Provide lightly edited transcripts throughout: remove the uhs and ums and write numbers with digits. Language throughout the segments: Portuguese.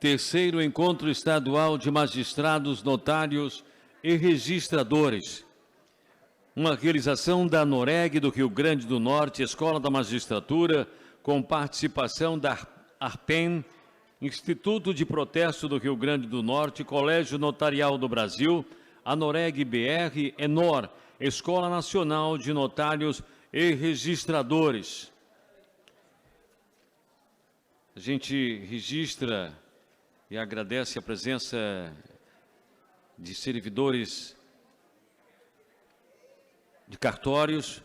Terceiro Encontro Estadual de Magistrados, Notários e Registradores. Uma realização da ANOREG do Rio Grande do Norte, Escola da Magistratura, com participação da ARPEN, Instituto de Protesto do Rio Grande do Norte, Colégio Notarial do Brasil, ANOREG-BR, ENOR, Escola Nacional de Notários e Registradores. A gente registra e agradece a presença de servidores de cartórios.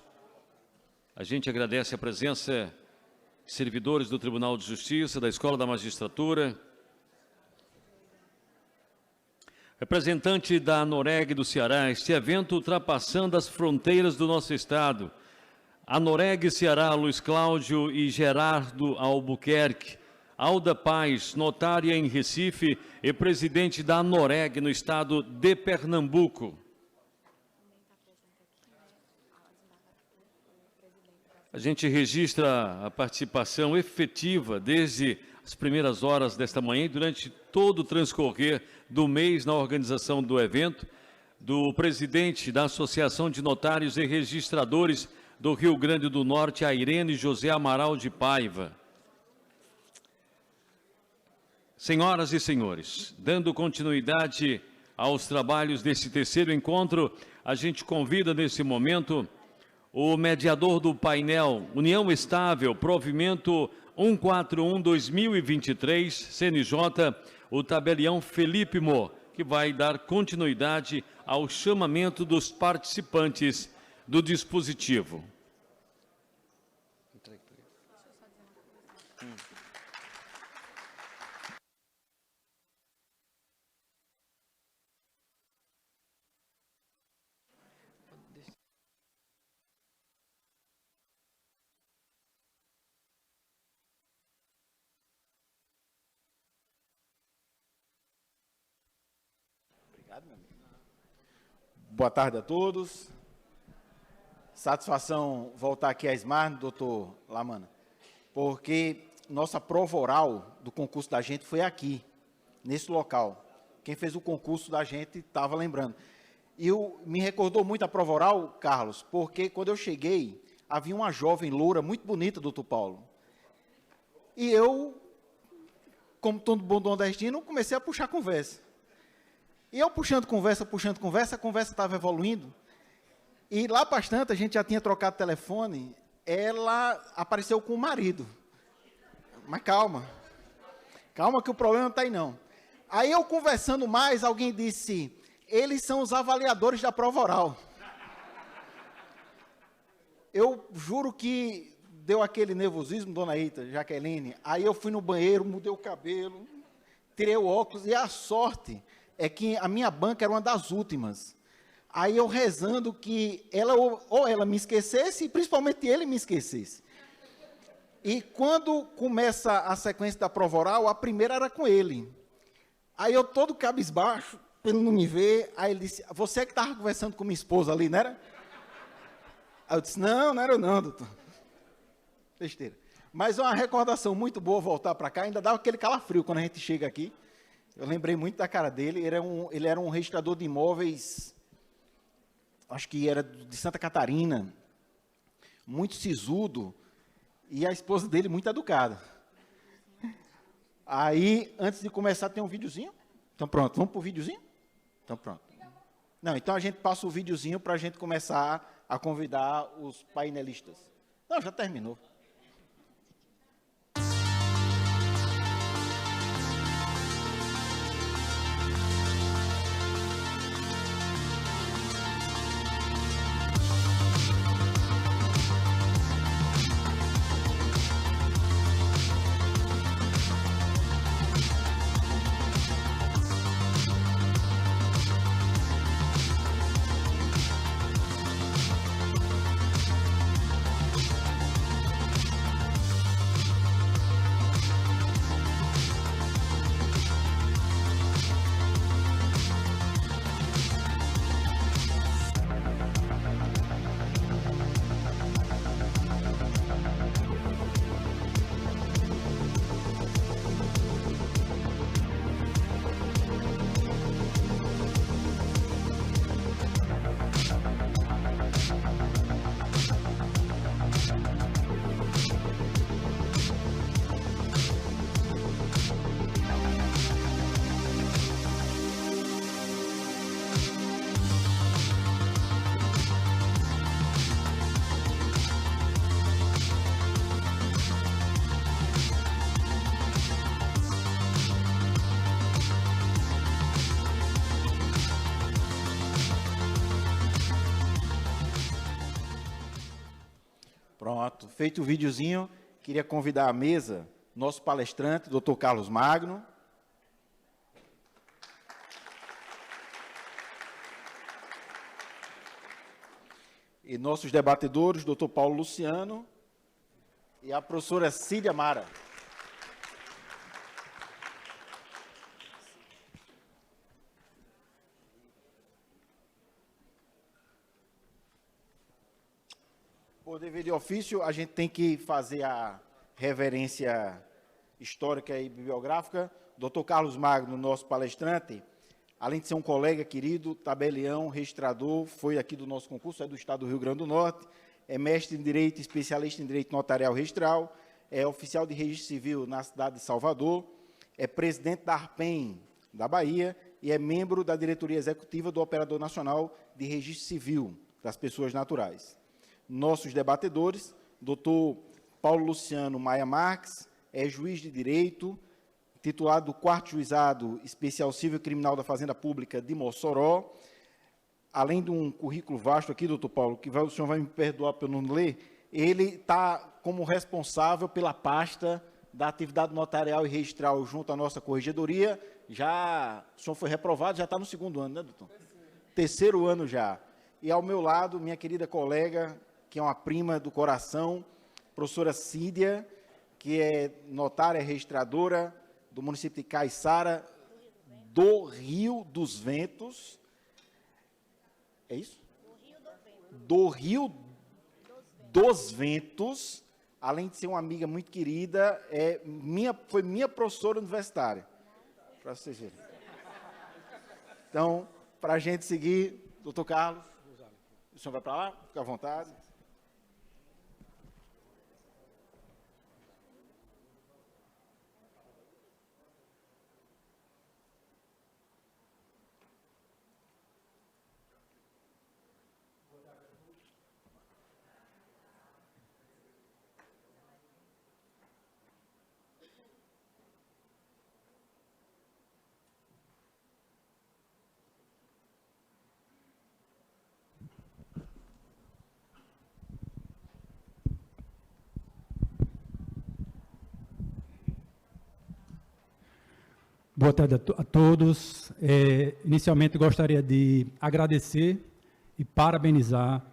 A gente agradece a presença de servidores do Tribunal de Justiça, da Escola da Magistratura. Representante da ANOREG do Ceará, este evento ultrapassando as fronteiras do nosso estado. ANOREG Ceará, Luiz Cláudio e Gerardo Albuquerque. Alda Paz, notária em Recife e presidente da ANOREG no estado de Pernambuco. A gente registra a participação efetiva desde as primeiras horas desta manhã e durante todo o transcorrer do mês na organização do evento, do presidente da Associação de Notários e Registradores do Rio Grande do Norte, a Irene José Amaral de Paiva. Senhoras e senhores, dando continuidade aos trabalhos desse terceiro encontro, a gente convida nesse momento o mediador do painel União Estável, provimento 141-2023, CNJ, o tabelião Felipe Mo, que vai dar continuidade ao chamamento dos participantes do dispositivo. Boa tarde a todos. Satisfação voltar aqui à Smart, doutor Lamana, porque nossa prova oral do concurso da gente foi aqui, nesse local. Quem fez o concurso da gente estava lembrando. E me recordou muito a prova oral, Carlos, porque quando eu cheguei, havia uma jovem loura muito bonita, doutor Paulo. E eu, como todo bom nordestino, comecei a puxar conversa. E eu puxando conversa, a conversa estava evoluindo. E lá bastante, a gente já tinha trocado telefone, ela apareceu com o marido. Mas calma. Calma que o problema não está aí não. Aí eu conversando mais, alguém disse, eles são os avaliadores da prova oral. Eu juro que deu aquele nervosismo, dona Rita, Jaqueline. Aí eu fui no banheiro, mudei o cabelo, tirei o óculos e a sorte é que a minha banca era uma das últimas. Aí eu rezando que ela, ou ela me esquecesse, e principalmente ele me esquecesse. E quando começa a sequência da prova oral, a primeira era com ele. Aí eu todo cabisbaixo, para ele não me ver, aí ele disse, você que estava conversando com minha esposa ali, não era? Aí eu disse, não era eu não, doutor. Besteira. Mas é uma recordação muito boa voltar para cá, ainda dá aquele calafrio quando a gente chega aqui. Eu lembrei muito da cara dele, ele era um registrador de imóveis, acho que era de Santa Catarina, muito sisudo, e a esposa dele muito educada. Aí, antes de começar, tem um videozinho. Então pronto, vamos para o videozinho? Então pronto. Não, então a gente passa o videozinho para a gente começar a convidar os painelistas. Não, já terminou. Pronto, feito o videozinho, queria convidar à mesa nosso palestrante, Dr. Carlos Magno. E nossos debatedores, Dr. Paulo Luciano e a professora Cília Mara. Por dever de ofício, a gente tem que fazer a reverência histórica e bibliográfica. Dr. Carlos Magno, nosso palestrante, além de ser um colega querido, tabelião, registrador, foi aqui do nosso concurso, é do estado do Rio Grande do Norte, é mestre em Direito, especialista em Direito Notarial Registral, é oficial de Registro Civil na cidade de Salvador, é presidente da ARPEM da Bahia e é membro da diretoria executiva do Operador Nacional de Registro Civil das Pessoas Naturais. Nossos debatedores, Dr. Paulo Luciano Maia Marques, é juiz de Direito, titulado do 4º Juizado Especial Civil e Criminal da Fazenda Pública de Mossoró. Além de um currículo vasto aqui, doutor Paulo, que o senhor vai me perdoar por não ler, ele está como responsável pela pasta da atividade notarial e registral junto à nossa corregedoria. Já, o senhor foi reprovado, já está no 2º ano, né, doutor? Terceiro ano já. E ao meu lado, minha querida colega, que é uma prima do coração, professora Cília, que é notária registradora do município de Caiçara, do Rio dos Ventos. É isso? Do Rio dos Ventos, além de ser uma amiga muito querida, foi minha professora universitária, para vocês verem. Então, para a gente seguir, doutor Carlos, o senhor vai para lá? Fica à vontade. Boa tarde a todos. Inicialmente, gostaria de agradecer e parabenizar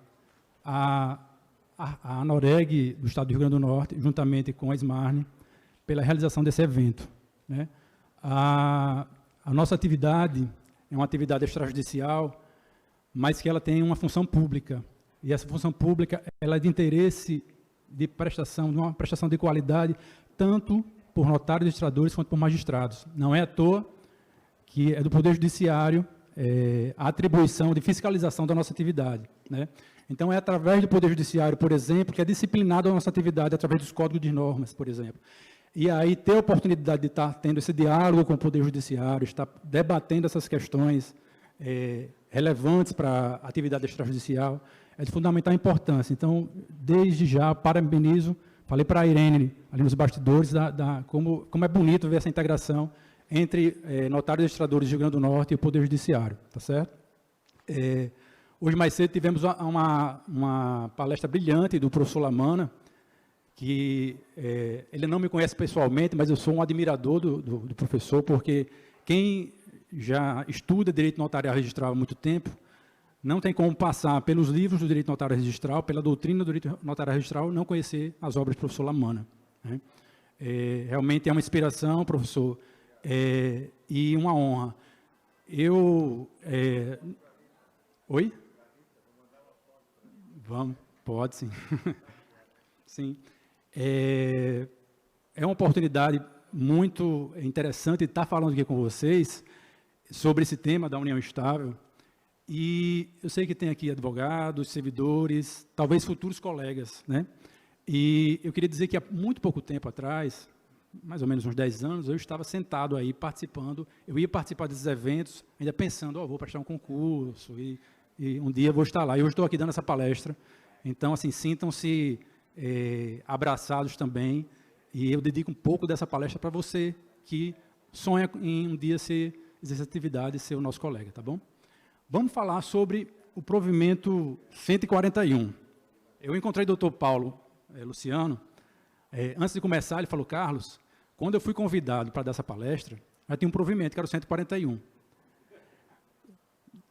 a Noreg do Estado do Rio Grande do Norte, juntamente com a Smarne, pela realização desse evento, né? A nossa atividade é uma atividade extrajudicial, mas que ela tem uma função pública. E essa função pública ela é de interesse de uma prestação de qualidade, tanto por notários e registradores quanto por magistrados. Não é à toa que é do Poder Judiciário a atribuição de fiscalização da nossa atividade, né? Então, é através do Poder Judiciário, por exemplo, que é disciplinada a nossa atividade, através dos códigos de normas, por exemplo. E aí, ter a oportunidade de estar tendo esse diálogo com o Poder Judiciário, estar debatendo essas questões relevantes para a atividade extrajudicial, é de fundamental importância. Então, desde já, parabenizo. Falei para a Irene, ali nos bastidores, como é bonito ver essa integração entre notários e registradores do Rio Grande do Norte e o Poder Judiciário, tá certo? Hoje, mais cedo, tivemos uma palestra brilhante do professor Lamana, que ele não me conhece pessoalmente, mas eu sou um admirador do professor, porque quem já estuda direito notarial registral há muito tempo, não tem como passar pelos livros do direito notarial registral, pela doutrina do direito notarial registral, não conhecer as obras do professor Lamana, né? Realmente é uma inspiração, professor, e uma honra. Oi? Vamos, pode sim. Sim. É uma oportunidade muito interessante estar falando aqui com vocês sobre esse tema da união estável. E eu sei que tem aqui advogados, servidores, talvez futuros colegas, né? E eu queria dizer que há muito pouco tempo atrás, mais ou menos uns 10 anos, eu estava sentado aí participando, eu ia participar desses eventos, ainda pensando, vou prestar um concurso e um dia eu vou estar lá. E hoje estou aqui dando essa palestra. Então, assim, sintam-se abraçados também. E eu dedico um pouco dessa palestra para você que sonha em um dia exercer essa atividade e ser o nosso colega, tá bom? Vamos falar sobre o provimento 141. Eu encontrei o doutor Paulo Luciano, antes de começar, ele falou, Carlos, quando eu fui convidado para dar essa palestra, já tinha um provimento, que era o 141.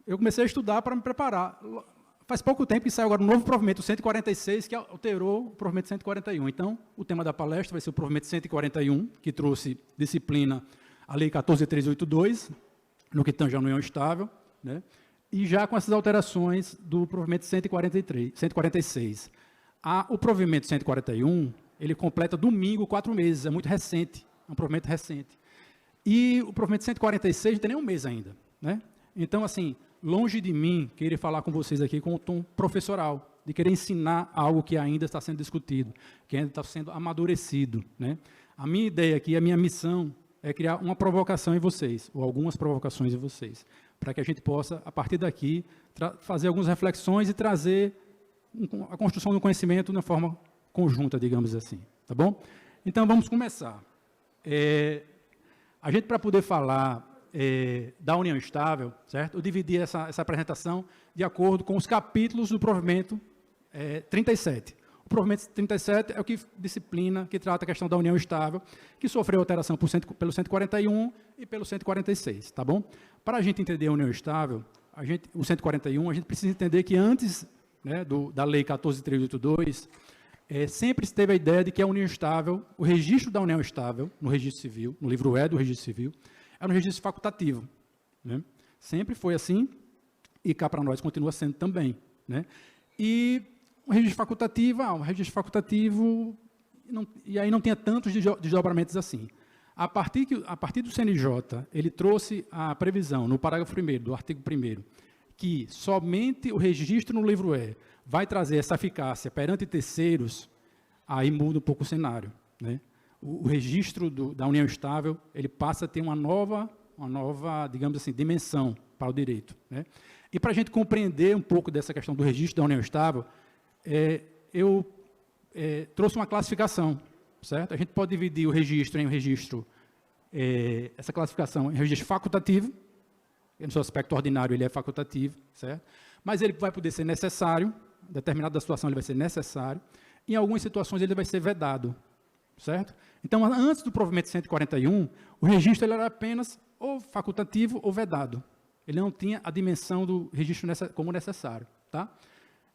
Eu comecei a estudar para me preparar. Faz pouco tempo que saiu agora um novo provimento, o 146, que alterou o provimento 141. Então, o tema da palestra vai ser o provimento 141, que trouxe disciplina a Lei 14.382, no que tange a união estável, né? E já com essas alterações do provimento 146. O provimento 141, ele completa domingo 4 meses, é muito recente, é um provimento recente. E o provimento 146 não tem nem um mês ainda, né? Então, assim, longe de mim querer falar com vocês aqui com um tom professoral, de querer ensinar algo que ainda está sendo discutido, que ainda está sendo amadurecido, né? A minha ideia aqui, a minha missão é criar uma provocação em vocês, ou algumas provocações em vocês, para que a gente possa, a partir daqui, fazer algumas reflexões e trazer a construção do conhecimento de uma forma conjunta, digamos assim, tá bom? Então, vamos começar. A gente, para poder falar da união estável, certo? Eu dividi essa apresentação de acordo com os capítulos do provimento 37. O provimento 37 é o que disciplina, que trata a questão da união estável, que sofreu alteração pelo 141 e pelo 146, tá bom? Para a gente entender a união estável, o 141, a gente precisa entender que antes, né, da Lei 14.382, sempre se teve a ideia de que a união estável, o registro da união estável, no registro civil, no livro E do registro civil, era um registro facultativo, né? Sempre foi assim, e cá para nós continua sendo também, né? E o registro facultativo, e aí não tinha tantos desdobramentos assim. A partir do CNJ, ele trouxe a previsão, no parágrafo 1º, do artigo 1º, que somente o registro no livro E vai trazer essa eficácia perante terceiros, aí muda um pouco o cenário, né? O registro da união estável, ele passa a ter uma nova, digamos assim, dimensão para o direito, né? E para a gente compreender um pouco dessa questão do registro da união estável, eu trouxe uma classificação, certo? A gente pode dividir o registro em um registro, essa classificação em registro facultativo, no seu aspecto ordinário ele é facultativo, certo? Mas ele vai poder ser necessário, em determinada situação ele vai ser necessário, em algumas situações ele vai ser vedado, certo? Então, antes do provimento 141, o registro ele era apenas ou facultativo ou vedado. Ele não tinha a dimensão do registro como necessário, tá?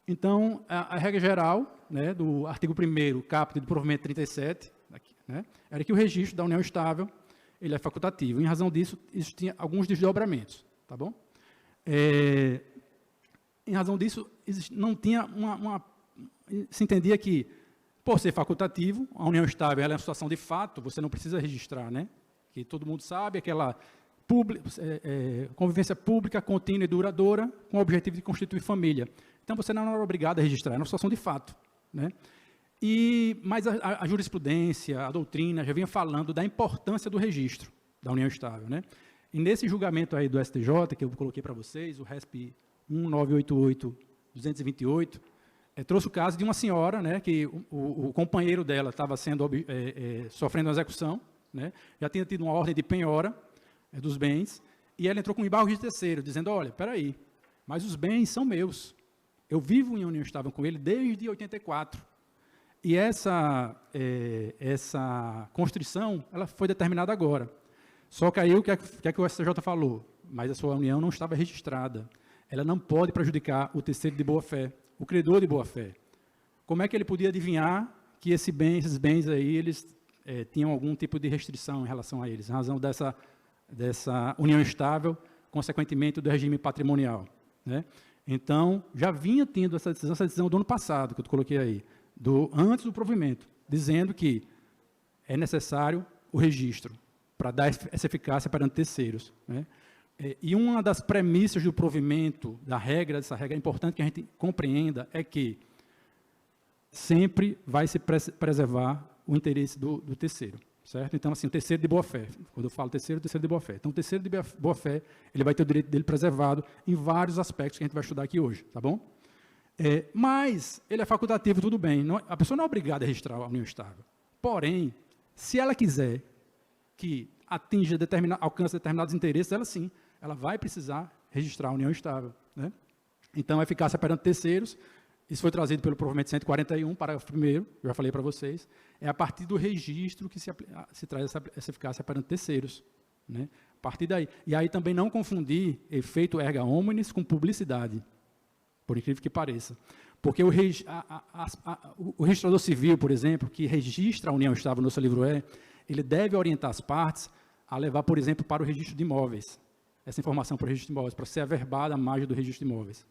Então, a regra geral, né, do artigo 1º, caput do provimento 37, aqui, né, era que o registro da união estável ele é facultativo. Em razão disso, existiam alguns desdobramentos, tá bom? Em razão disso, não tinha se entendia que, por ser facultativo, a união estável ela é uma situação de fato, você não precisa registrar, né? Que todo mundo sabe, aquela convivência pública, contínua e duradoura, com o objetivo de constituir família. Então, você não é obrigado a registrar, é uma situação de fato, né? Mas a jurisprudência, a doutrina, já vinha falando da importância do registro da união estável, né? E nesse julgamento aí do STJ, que eu coloquei para vocês, o RESP 1988-228, trouxe o caso de uma senhora, né, que o companheiro dela estava sofrendo uma execução, né, já tinha tido uma ordem de penhora dos bens, e ela entrou com um embargo de terceiro, dizendo, olha, espera aí, mas os bens são meus. Eu vivo em união estável com ele desde 84. E essa constrição, ela foi determinada agora. Só que aí o que é que o STJ falou? Mas a sua união não estava registrada. Ela não pode prejudicar o terceiro de boa-fé, o credor de boa-fé. Como é que ele podia adivinhar que esses bens aí, eles tinham algum tipo de restrição em relação a eles, em razão dessa união estável, consequentemente do regime patrimonial, né? Então, já vinha tendo essa decisão do ano passado, que eu coloquei aí, antes do provimento, dizendo que é necessário o registro para dar essa eficácia perante terceiros, né? E uma das premissas do provimento, dessa regra, é importante que a gente compreenda, é que sempre vai se preservar o interesse do terceiro, certo? Então, assim, o terceiro de boa-fé, quando eu falo terceiro de boa-fé. Então, o terceiro de boa-fé, ele vai ter o direito dele preservado em vários aspectos que a gente vai estudar aqui hoje, tá bom? Mas ele é facultativo, tudo bem. A pessoa não é obrigada a registrar a união estável. Porém, se ela quiser que alcance determinados interesses, ela vai precisar registrar a união estável, né? Então, a eficácia perante terceiros, Isso foi trazido pelo provimento 141, parágrafo 1º, eu já falei para vocês, é a partir do registro que se traz essa eficácia perante terceiros. Né? A partir daí. E aí também não confundir efeito erga omnes com publicidade, por incrível que pareça. Porque o registrador civil, por exemplo, que registra a união estável no seu livro E, ele deve orientar as partes a levar, por exemplo, para o registro de imóveis. Essa informação para o registro de imóveis, para ser averbada à margem do registro de imóveis.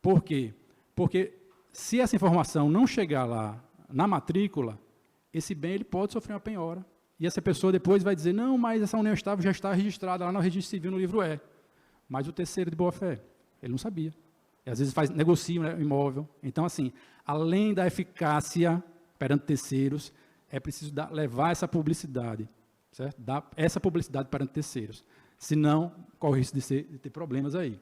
Por quê? Porque se essa informação não chegar lá na matrícula, esse bem ele pode sofrer uma penhora. E essa pessoa depois vai dizer, não, mas essa união estável já está registrada lá no registro civil no livro E. Mas o terceiro de boa-fé, ele não sabia. E às vezes negocia o imóvel. Então, assim, além da eficácia perante terceiros, é preciso levar essa publicidade, certo? Dar essa publicidade perante terceiros. Senão, corre o risco de ter problemas aí.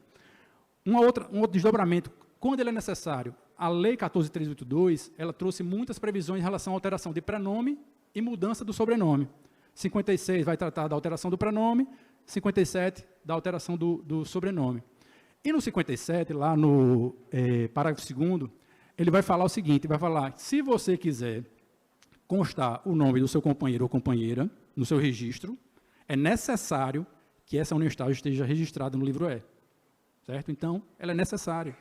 Um outro desdobramento, quando ele é necessário, a Lei 14.382, ela trouxe muitas previsões em relação à alteração de prenome e mudança do sobrenome. 56 vai tratar da alteração do prenome, 57 da alteração do sobrenome. E no 57, lá no parágrafo 2º, ele vai falar o seguinte, vai falar, se você quiser constar o nome do seu companheiro ou companheira no seu registro, é necessário que essa união estável esteja registrada no livro E. Certo? Então, ela é necessária.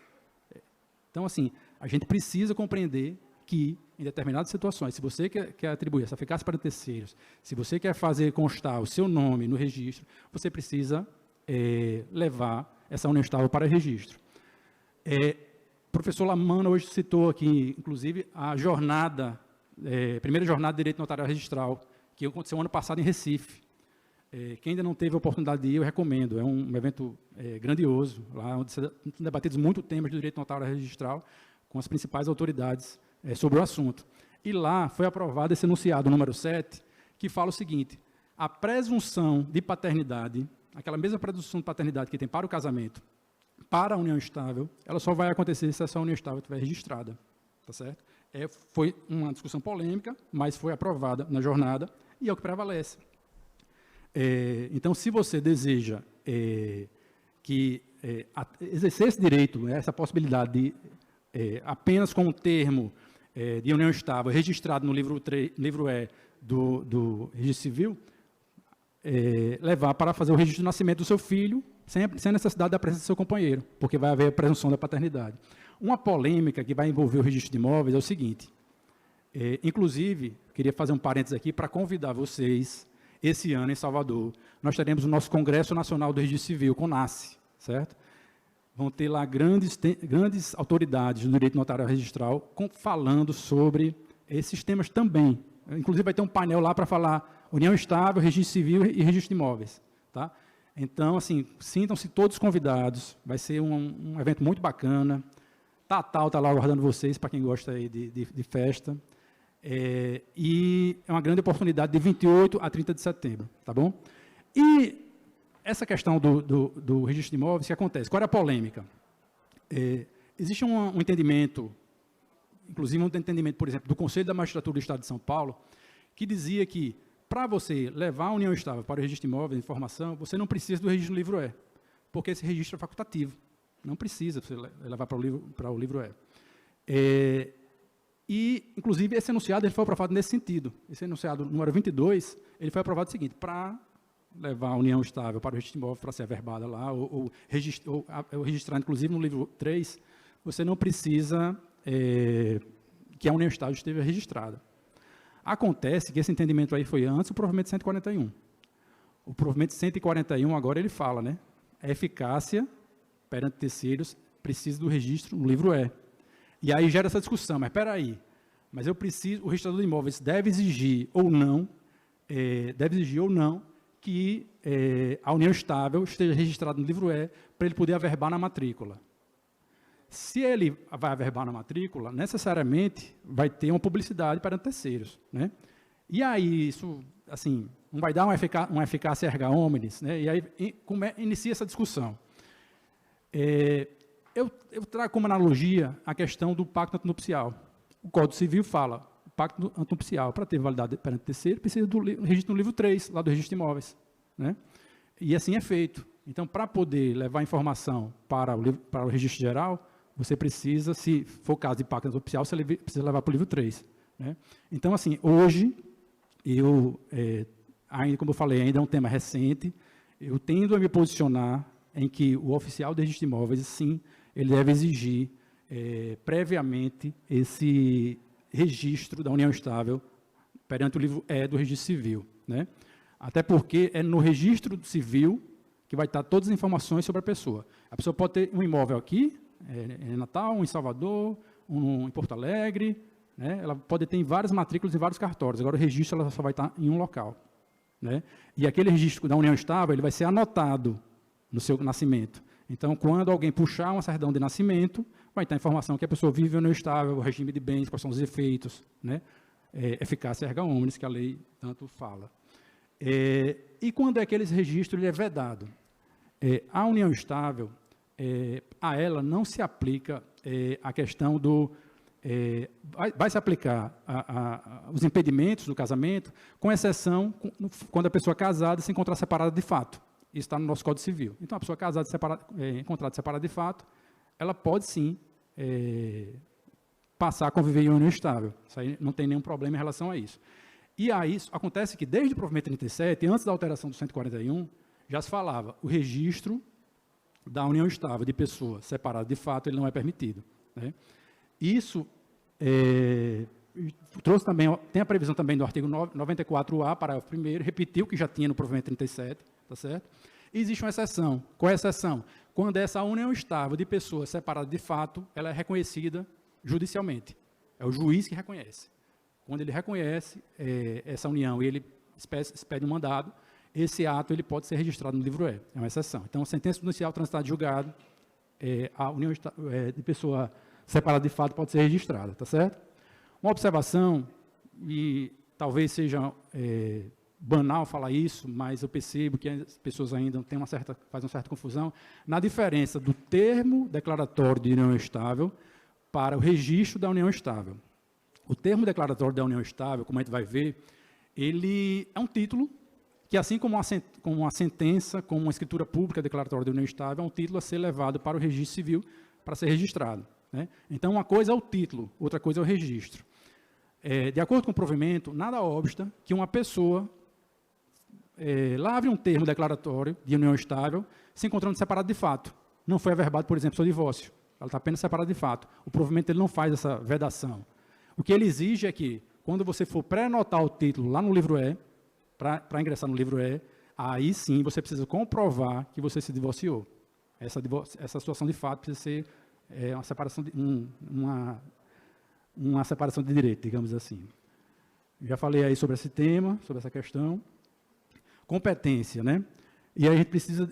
Então, assim, a gente precisa compreender que, em determinadas situações, se você quer atribuir essa eficácia para terceiros, se você quer fazer constar o seu nome no registro, você precisa levar essa união estável para registro. O professor Lamana hoje citou aqui, inclusive, a primeira jornada de Direito Notarial Registral, que aconteceu ano passado em Recife. Quem ainda não teve a oportunidade de ir, eu recomendo. É um evento grandioso, lá onde são debatidos muitos temas do direito notarial registral com as principais autoridades sobre o assunto. E lá foi aprovado esse enunciado número 7, que fala o seguinte, a presunção de paternidade, aquela mesma presunção de paternidade que tem para o casamento, para a união estável, ela só vai acontecer se essa união estável estiver registrada. Tá certo? Foi uma discussão polêmica, mas foi aprovada na jornada e é o que prevalece. Então, se você deseja exercer esse direito, essa possibilidade de, apenas com o termo de união estável registrado no livro E do registro civil, levar para fazer o registro de nascimento do seu filho, sem necessidade da presença do seu companheiro, porque vai haver a presunção da paternidade. Uma polêmica que vai envolver o registro de imóveis é o seguinte, inclusive, queria fazer um parênteses aqui para convidar vocês. Esse ano, em Salvador, nós teremos o nosso Congresso Nacional do Registro Civil, CONASSE, certo? Vão ter lá grandes autoridades do direito notarial registral falando sobre esses temas também. Inclusive, vai ter um painel lá para falar união estável, registro civil e registro de imóveis. Tá? Então, assim, sintam-se todos convidados, vai ser um evento muito bacana. Tatal está lá aguardando vocês, para quem gosta aí de festa. E é uma grande oportunidade de 28 a 30 de setembro, tá bom? E essa questão do registro de imóveis, o que acontece? Qual é a polêmica? Existe um entendimento, inclusive um entendimento, por exemplo, do Conselho da Magistratura do Estado de São Paulo, que dizia que, para você levar a união estável para o registro de imóveis de informação, você não precisa do registro no livro E, porque esse registro é facultativo. Não precisa você levar para o livro E. E, inclusive, esse enunciado ele foi aprovado nesse sentido. Esse enunciado número 22, ele foi aprovado o seguinte, para levar a união estável para o registro de imóvel, para ser averbada lá, ou registrar, inclusive, no livro 3, você não precisa que a união estável esteja registrada. Acontece que esse entendimento aí foi antes do provimento 141. O provimento 141, agora, ele fala, né? A eficácia perante terceiros precisa do registro no livro E. E aí gera essa discussão, mas espera aí, mas o registrador de imóveis deve exigir ou não que a união estável esteja registrada no livro E para ele poder averbar na matrícula. Se ele vai averbar na matrícula, necessariamente vai ter uma publicidade para terceiros, né? E aí isso, assim, não vai dar uma eficácia erga omnes, né? E aí inicia essa discussão. Eu trago como analogia a questão do pacto antinupcial. O Código Civil fala, o pacto antinupcial, para ter validade perante terceiro, precisa do registro no livro 3, lá do registro de imóveis. Né? E assim é feito. Então, para poder levar informação para o registro geral, você precisa, se for caso de pacto nupcial, você precisa levar para o livro 3. Né? Então, assim, hoje, ainda, como eu falei, ainda é um tema recente, eu tendo a me posicionar em que o oficial de registro de imóveis, sim, ele deve exigir previamente esse registro da união estável perante o livro E do registro civil. Né? Até porque é no registro civil que vai estar todas as informações sobre a pessoa. A pessoa pode ter um imóvel aqui, em Natal, um em Salvador, um em Porto Alegre, né? Ela pode ter em várias matrículas e vários cartórios. Agora, o registro ela só vai estar em um local. Né? E aquele registro da união estável ele vai ser anotado no seu nascimento. Então, quando alguém puxar uma certidão de nascimento, vai ter a informação que a pessoa vive em união estável, o regime de bens, quais são os efeitos, né? Eficácia erga omnes, que a lei tanto fala. E quando é que aquele registro ele é vedado? A união estável, a ela não se aplica a questão do... vai se aplicar os impedimentos do casamento, com exceção quando a pessoa casada se encontrar separada de fato. Isso está no nosso Código Civil. Então, a pessoa casada, encontrada separada de fato, ela pode sim passar a conviver em união estável. Isso aí não tem nenhum problema em relação a isso. E aí, acontece que desde o provimento 37, antes da alteração do 141, já se falava, o registro da união estável de pessoa separada de fato, ele não é permitido. Né? Isso trouxe também, tem a previsão também do artigo 94A, parágrafo 1º, repetiu o que já tinha no provimento 37, tá certo? E existe uma exceção. Qual é a exceção? Quando essa união estável de pessoa separada de fato, ela é reconhecida judicialmente. É o juiz que reconhece. Quando ele reconhece essa união e ele expede um mandado, esse ato ele pode ser registrado no livro E. É uma exceção. Então, a sentença judicial transitada de julgado, a união de pessoa separada de fato pode ser registrada, tá certo? Uma observação, e talvez seja banal falar isso, mas eu percebo que as pessoas ainda fazem uma certa confusão, na diferença do termo declaratório de união estável para o registro da união estável. O termo declaratório da união estável, como a gente vai ver, ele é um título que, assim como uma sentença, como uma escritura pública declaratória de união estável, é um título a ser levado para o registro civil para ser registrado. Né? Então, uma coisa é o título, outra coisa é o registro. De acordo com o provimento, nada obsta que uma pessoa lavre um termo declaratório de união estável se encontrando separado de fato. Não foi averbado, por exemplo, seu divórcio. Ela está apenas separada de fato. O provimento ele não faz essa vedação. O que ele exige é que, quando você for pré-anotar o título lá no livro E, para ingressar no livro E, aí sim você precisa comprovar que você se divorciou. Essa situação de fato precisa ser uma separação uma separação de direito, digamos assim. Já falei aí sobre esse tema, sobre essa questão. Competência, né? E aí a gente precisa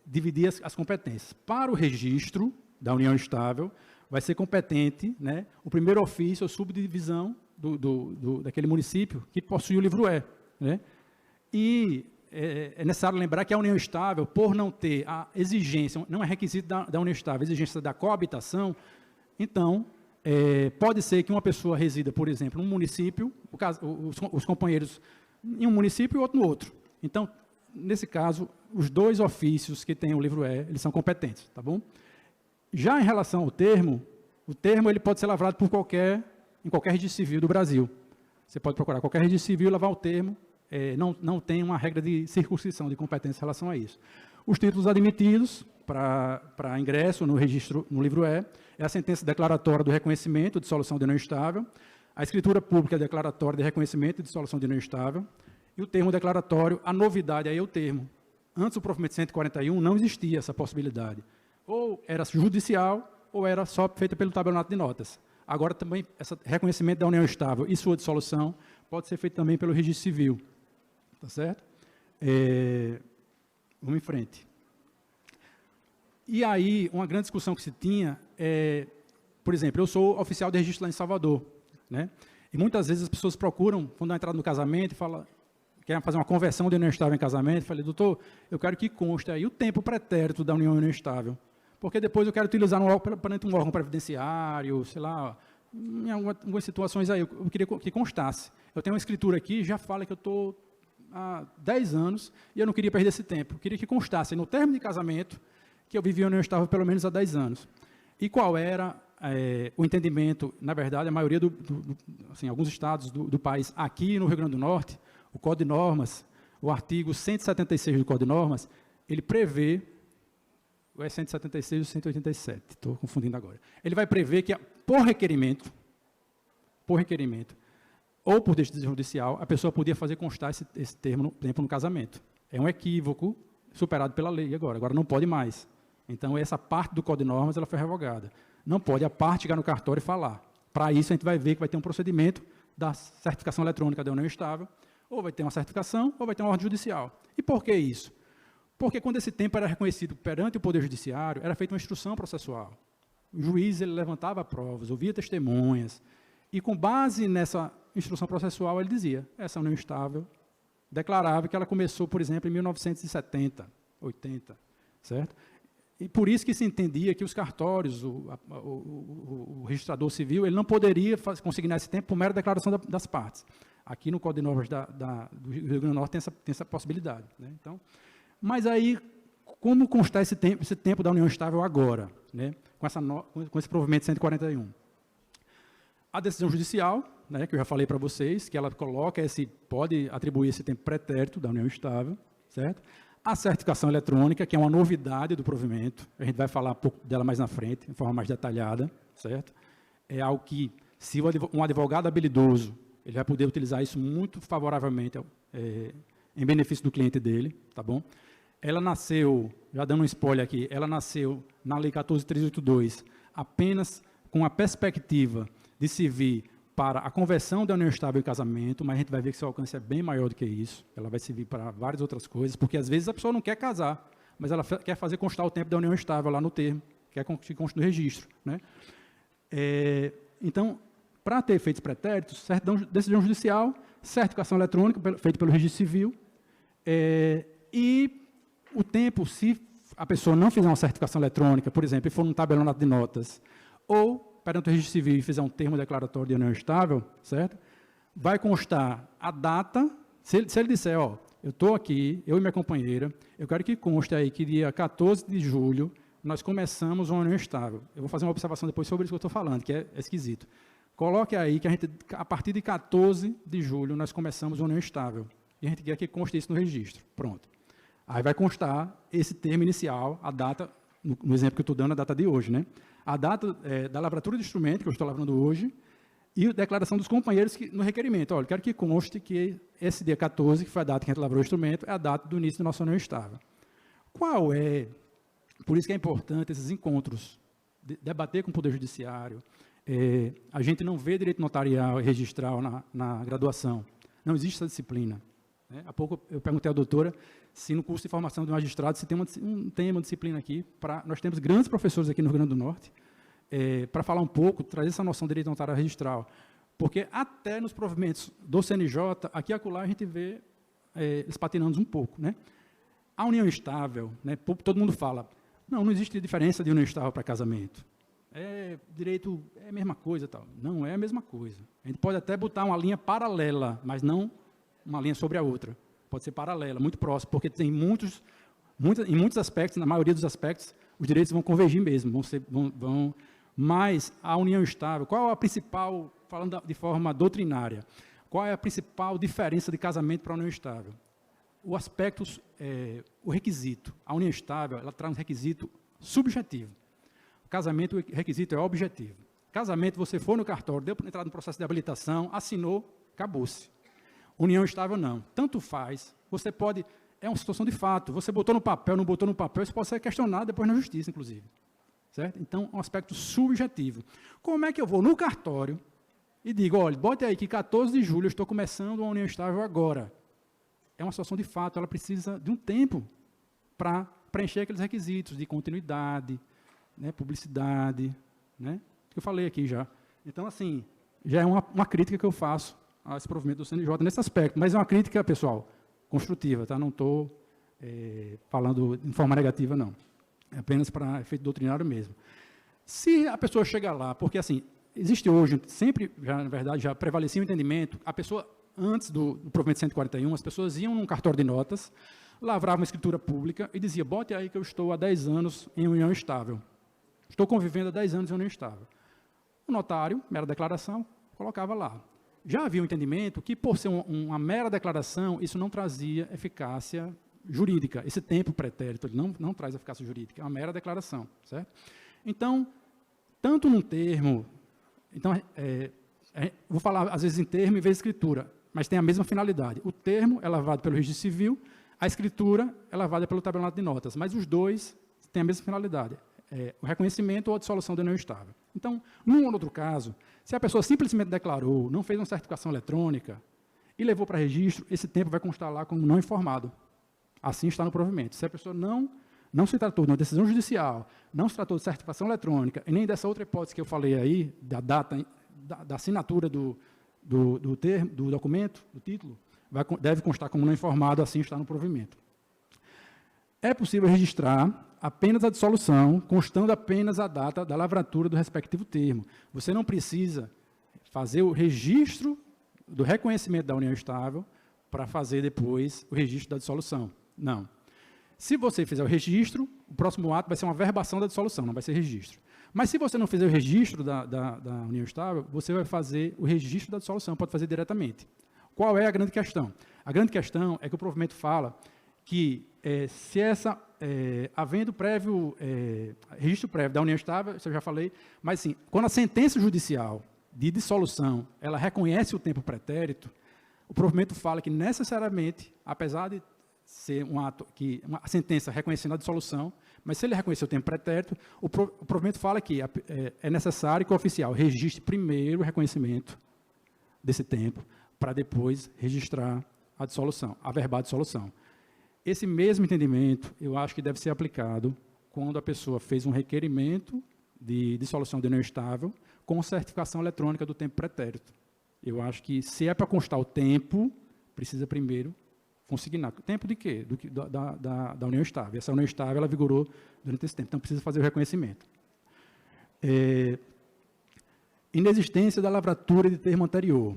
dividir as competências. Para o registro da união estável, vai ser competente, né, o primeiro ofício ou subdivisão daquele município que possui o livro E. Né? E é necessário lembrar que a união estável, por não ter a exigência, não é requisito da união estável, a exigência da coabitação, então, pode ser que uma pessoa resida, por exemplo, num município, os companheiros em um município e outro no outro. Então, nesse caso, os dois ofícios que têm o livro E, eles são competentes, tá bom? Já em relação ao termo, o termo ele pode ser lavrado em qualquer registro civil do Brasil. Você pode procurar qualquer registro civil e lavrar o termo, não tem uma regra de circunscrição de competência em relação a isso. Os títulos admitidos para ingresso no registro, no livro E, é a sentença declaratória do reconhecimento de dissolução de união estável, a escritura pública declaratória de reconhecimento de dissolução de união estável, e o termo declaratório, a novidade aí é o termo. Antes do provimento 141, não existia essa possibilidade. Ou era judicial, ou era só feita pelo tabelionato de notas. Agora também, esse reconhecimento da união estável e sua dissolução pode ser feito também pelo registro civil. Tá certo? Vamos em frente. E aí, uma grande discussão que se tinha por exemplo, eu sou oficial de registro lá em Salvador, né? E muitas vezes as pessoas procuram, quando dão entrada no casamento, querem fazer uma conversão de união estável em casamento, falei, doutor, eu quero que conste aí o tempo pretérito da união estável, porque depois eu quero utilizar um órgão previdenciário, sei lá, em algumas situações aí, eu queria que constasse. Eu tenho uma escritura aqui, já fala que eu estou há 10 anos e eu não queria perder esse tempo. Eu queria que constasse no termo de casamento que eu vivia em união estável pelo menos há 10 anos. E qual era o entendimento? Na verdade, a maioria, assim, alguns estados do país, aqui no Rio Grande do Norte, o Código de Normas, o artigo 176 do Código de Normas, ele prevê, ou é 176 ou 187, estou confundindo agora. Ele vai prever que, por requerimento, ou por decisão judicial, a pessoa podia fazer constar esse tempo no casamento. É um equívoco superado pela lei agora não pode mais. Então, essa parte do Código de Normas ela foi revogada. Não pode a parte chegar no cartório e falar. Para isso, a gente vai ver que vai ter um procedimento da certificação eletrônica da união estável, ou vai ter uma certificação, ou vai ter uma ordem judicial. E por que isso? Porque quando esse tempo era reconhecido perante o Poder Judiciário, era feita uma instrução processual. O juiz ele levantava provas, ouvia testemunhas, e com base nessa instrução processual, ele dizia, essa união estável declarava que ela começou, por exemplo, em 1970, 80, certo? E por isso que se entendia que os cartórios, o registrador civil, ele não poderia consignar esse tempo por mera declaração das partes. Aqui no Código de Normas do Rio Grande do Norte tem essa possibilidade. Né? Então, mas aí, como constar esse tempo da união estável agora, né? com esse provimento 141? A decisão judicial, né, que eu já falei para vocês, que ela coloca pode atribuir esse tempo pretérito da união estável, certo? A certificação eletrônica, que é uma novidade do provimento, a gente vai falar um pouco dela mais na frente, de forma mais detalhada, certo? É algo que, se um advogado habilidoso, ele vai poder utilizar isso muito favoravelmente em benefício do cliente dele, tá bom? Ela nasceu, já dando um spoiler aqui, ela nasceu na Lei 14.382, apenas com a perspectiva de servir para a conversão da união estável em casamento, mas a gente vai ver que seu alcance é bem maior do que isso. Ela vai servir para várias outras coisas, porque às vezes a pessoa não quer casar, mas ela quer fazer constar o tempo da união estável lá no termo, quer que conste no registro. Né? Então, para ter efeitos pretéritos, decisão judicial, certificação eletrônica feita pelo registro civil, e o tempo, se a pessoa não fizer uma certificação eletrônica, por exemplo, e for num tabelionato de notas, ou perante o registro civil e fizer um termo declaratório de união estável, certo? Vai constar a data, se ele disser, ó, eu estou aqui, eu e minha companheira, eu quero que conste aí que dia 14 de julho nós começamos uma união estável. Eu vou fazer uma observação depois sobre isso que eu estou falando, que é esquisito. Coloque aí que a partir de 14 de julho nós começamos uma união estável. E a gente quer que conste isso no registro. Pronto. Aí vai constar esse termo inicial, a data, no exemplo que eu estou dando, a data de hoje, né? A data da lavratura do instrumento, que eu estou lavrando hoje, e a declaração dos companheiros no requerimento. Olha, quero que conste que esse dia 14, que foi a data que a gente lavrou o instrumento, é a data do início da nossa união estável. Qual é? Por isso que é importante esses encontros, debater com o Poder Judiciário. A gente não vê direito notarial e registral na graduação. Não existe essa disciplina. Né? Há pouco eu perguntei à doutora se no curso de formação de magistrado se tem uma disciplina aqui. Nós temos grandes professores aqui no Rio Grande do Norte, para falar um pouco, trazer essa noção de direito notarial registral. Porque até nos provimentos do CNJ, aqui e acolá, a gente vê eles patinando um pouco. Né? A união estável, né, todo mundo fala, não existe diferença de união estável para casamento. Direito é a mesma coisa. Tal. Não é a mesma coisa. A gente pode até botar uma linha paralela, mas não uma linha sobre a outra. Pode ser paralela, muito próximo, porque tem em muitos aspectos, na maioria dos aspectos, os direitos vão convergir mesmo, mas a união estável, qual é a principal, falando de forma doutrinária, qual é a principal diferença de casamento para a união estável? O aspecto, o requisito. A união estável, ela traz um requisito subjetivo. O casamento, o requisito é objetivo. Casamento, você foi no cartório, deu para entrar no processo de habilitação, assinou, acabou-se. União estável, não. Tanto faz. Você pode... É uma situação de fato. Você botou no papel, não botou no papel, isso pode ser questionado depois na justiça, inclusive. Certo? Então, é um aspecto subjetivo. Como é que eu vou no cartório e digo, olha, bote aí que 14 de julho eu estou começando uma união estável agora. É uma situação de fato. Ela precisa de um tempo para preencher aqueles requisitos de continuidade, né, publicidade, né? Que eu falei aqui já. Então, assim, já é uma crítica que eu faço a esse provimento do CNJ nesse aspecto, mas é uma crítica, pessoal, construtiva, tá? Não estou falando de forma negativa, não. É apenas para efeito doutrinário mesmo. Se a pessoa chega lá, porque assim, existe hoje, sempre, na verdade, já prevalecia o entendimento, a pessoa, antes do provimento 141, as pessoas iam num cartório de notas, lavravam uma escritura pública e dizia, bote aí que eu estou há 10 anos em união estável. Estou convivendo há 10 anos em união estável. O notário, mera declaração, colocava lá. Já havia um entendimento que, por ser uma mera declaração, isso não trazia eficácia jurídica. Esse tempo pretérito ele não traz eficácia jurídica, é uma mera declaração, certo? Então, tanto num termo... Então, vou falar, às vezes, em termo em vez de escritura, mas tem a mesma finalidade. O termo é lavado pelo registro civil, a escritura é lavada pelo tabelionato de notas, mas os dois têm a mesma finalidade, o reconhecimento ou a dissolução da união estável. Então, num ou outro caso, se a pessoa simplesmente declarou, não fez uma certificação eletrônica e levou para registro, esse tempo vai constar lá como não informado. Assim está no provimento. Se a pessoa não se tratou de uma decisão judicial, não se tratou de certificação eletrônica, e nem dessa outra hipótese que eu falei aí, da data, da assinatura do documento, do título, deve constar como não informado, assim está no provimento. É possível registrar apenas a dissolução, constando apenas a data da lavratura do respectivo termo. Você não precisa fazer o registro do reconhecimento da união estável para fazer depois o registro da dissolução. Não. Se você fizer o registro, o próximo ato vai ser uma verbação da dissolução, não vai ser registro. Mas se você não fizer o registro da união estável, você vai fazer o registro da dissolução, pode fazer diretamente. Qual é a grande questão? A grande questão é que o provimento fala que havendo registro prévio da união estável, isso eu já falei, mas assim, quando a sentença judicial de dissolução, ela reconhece o tempo pretérito, o provimento fala que necessariamente, apesar de ser um ato que uma sentença reconhecendo a dissolução, mas se ele reconhecer o tempo pretérito, o provimento fala que é necessário que o oficial registre primeiro o reconhecimento desse tempo, para depois registrar a dissolução, averbar a dissolução. Esse mesmo entendimento, eu acho que deve ser aplicado quando a pessoa fez um requerimento de dissolução de união estável com certificação eletrônica do tempo pretérito. Eu acho que, se é para constar o tempo, precisa primeiro consignar. Tempo de quê? Da união estável. Essa união estável, ela vigorou durante esse tempo, então precisa fazer o reconhecimento. Inexistência da lavratura de termo anterior.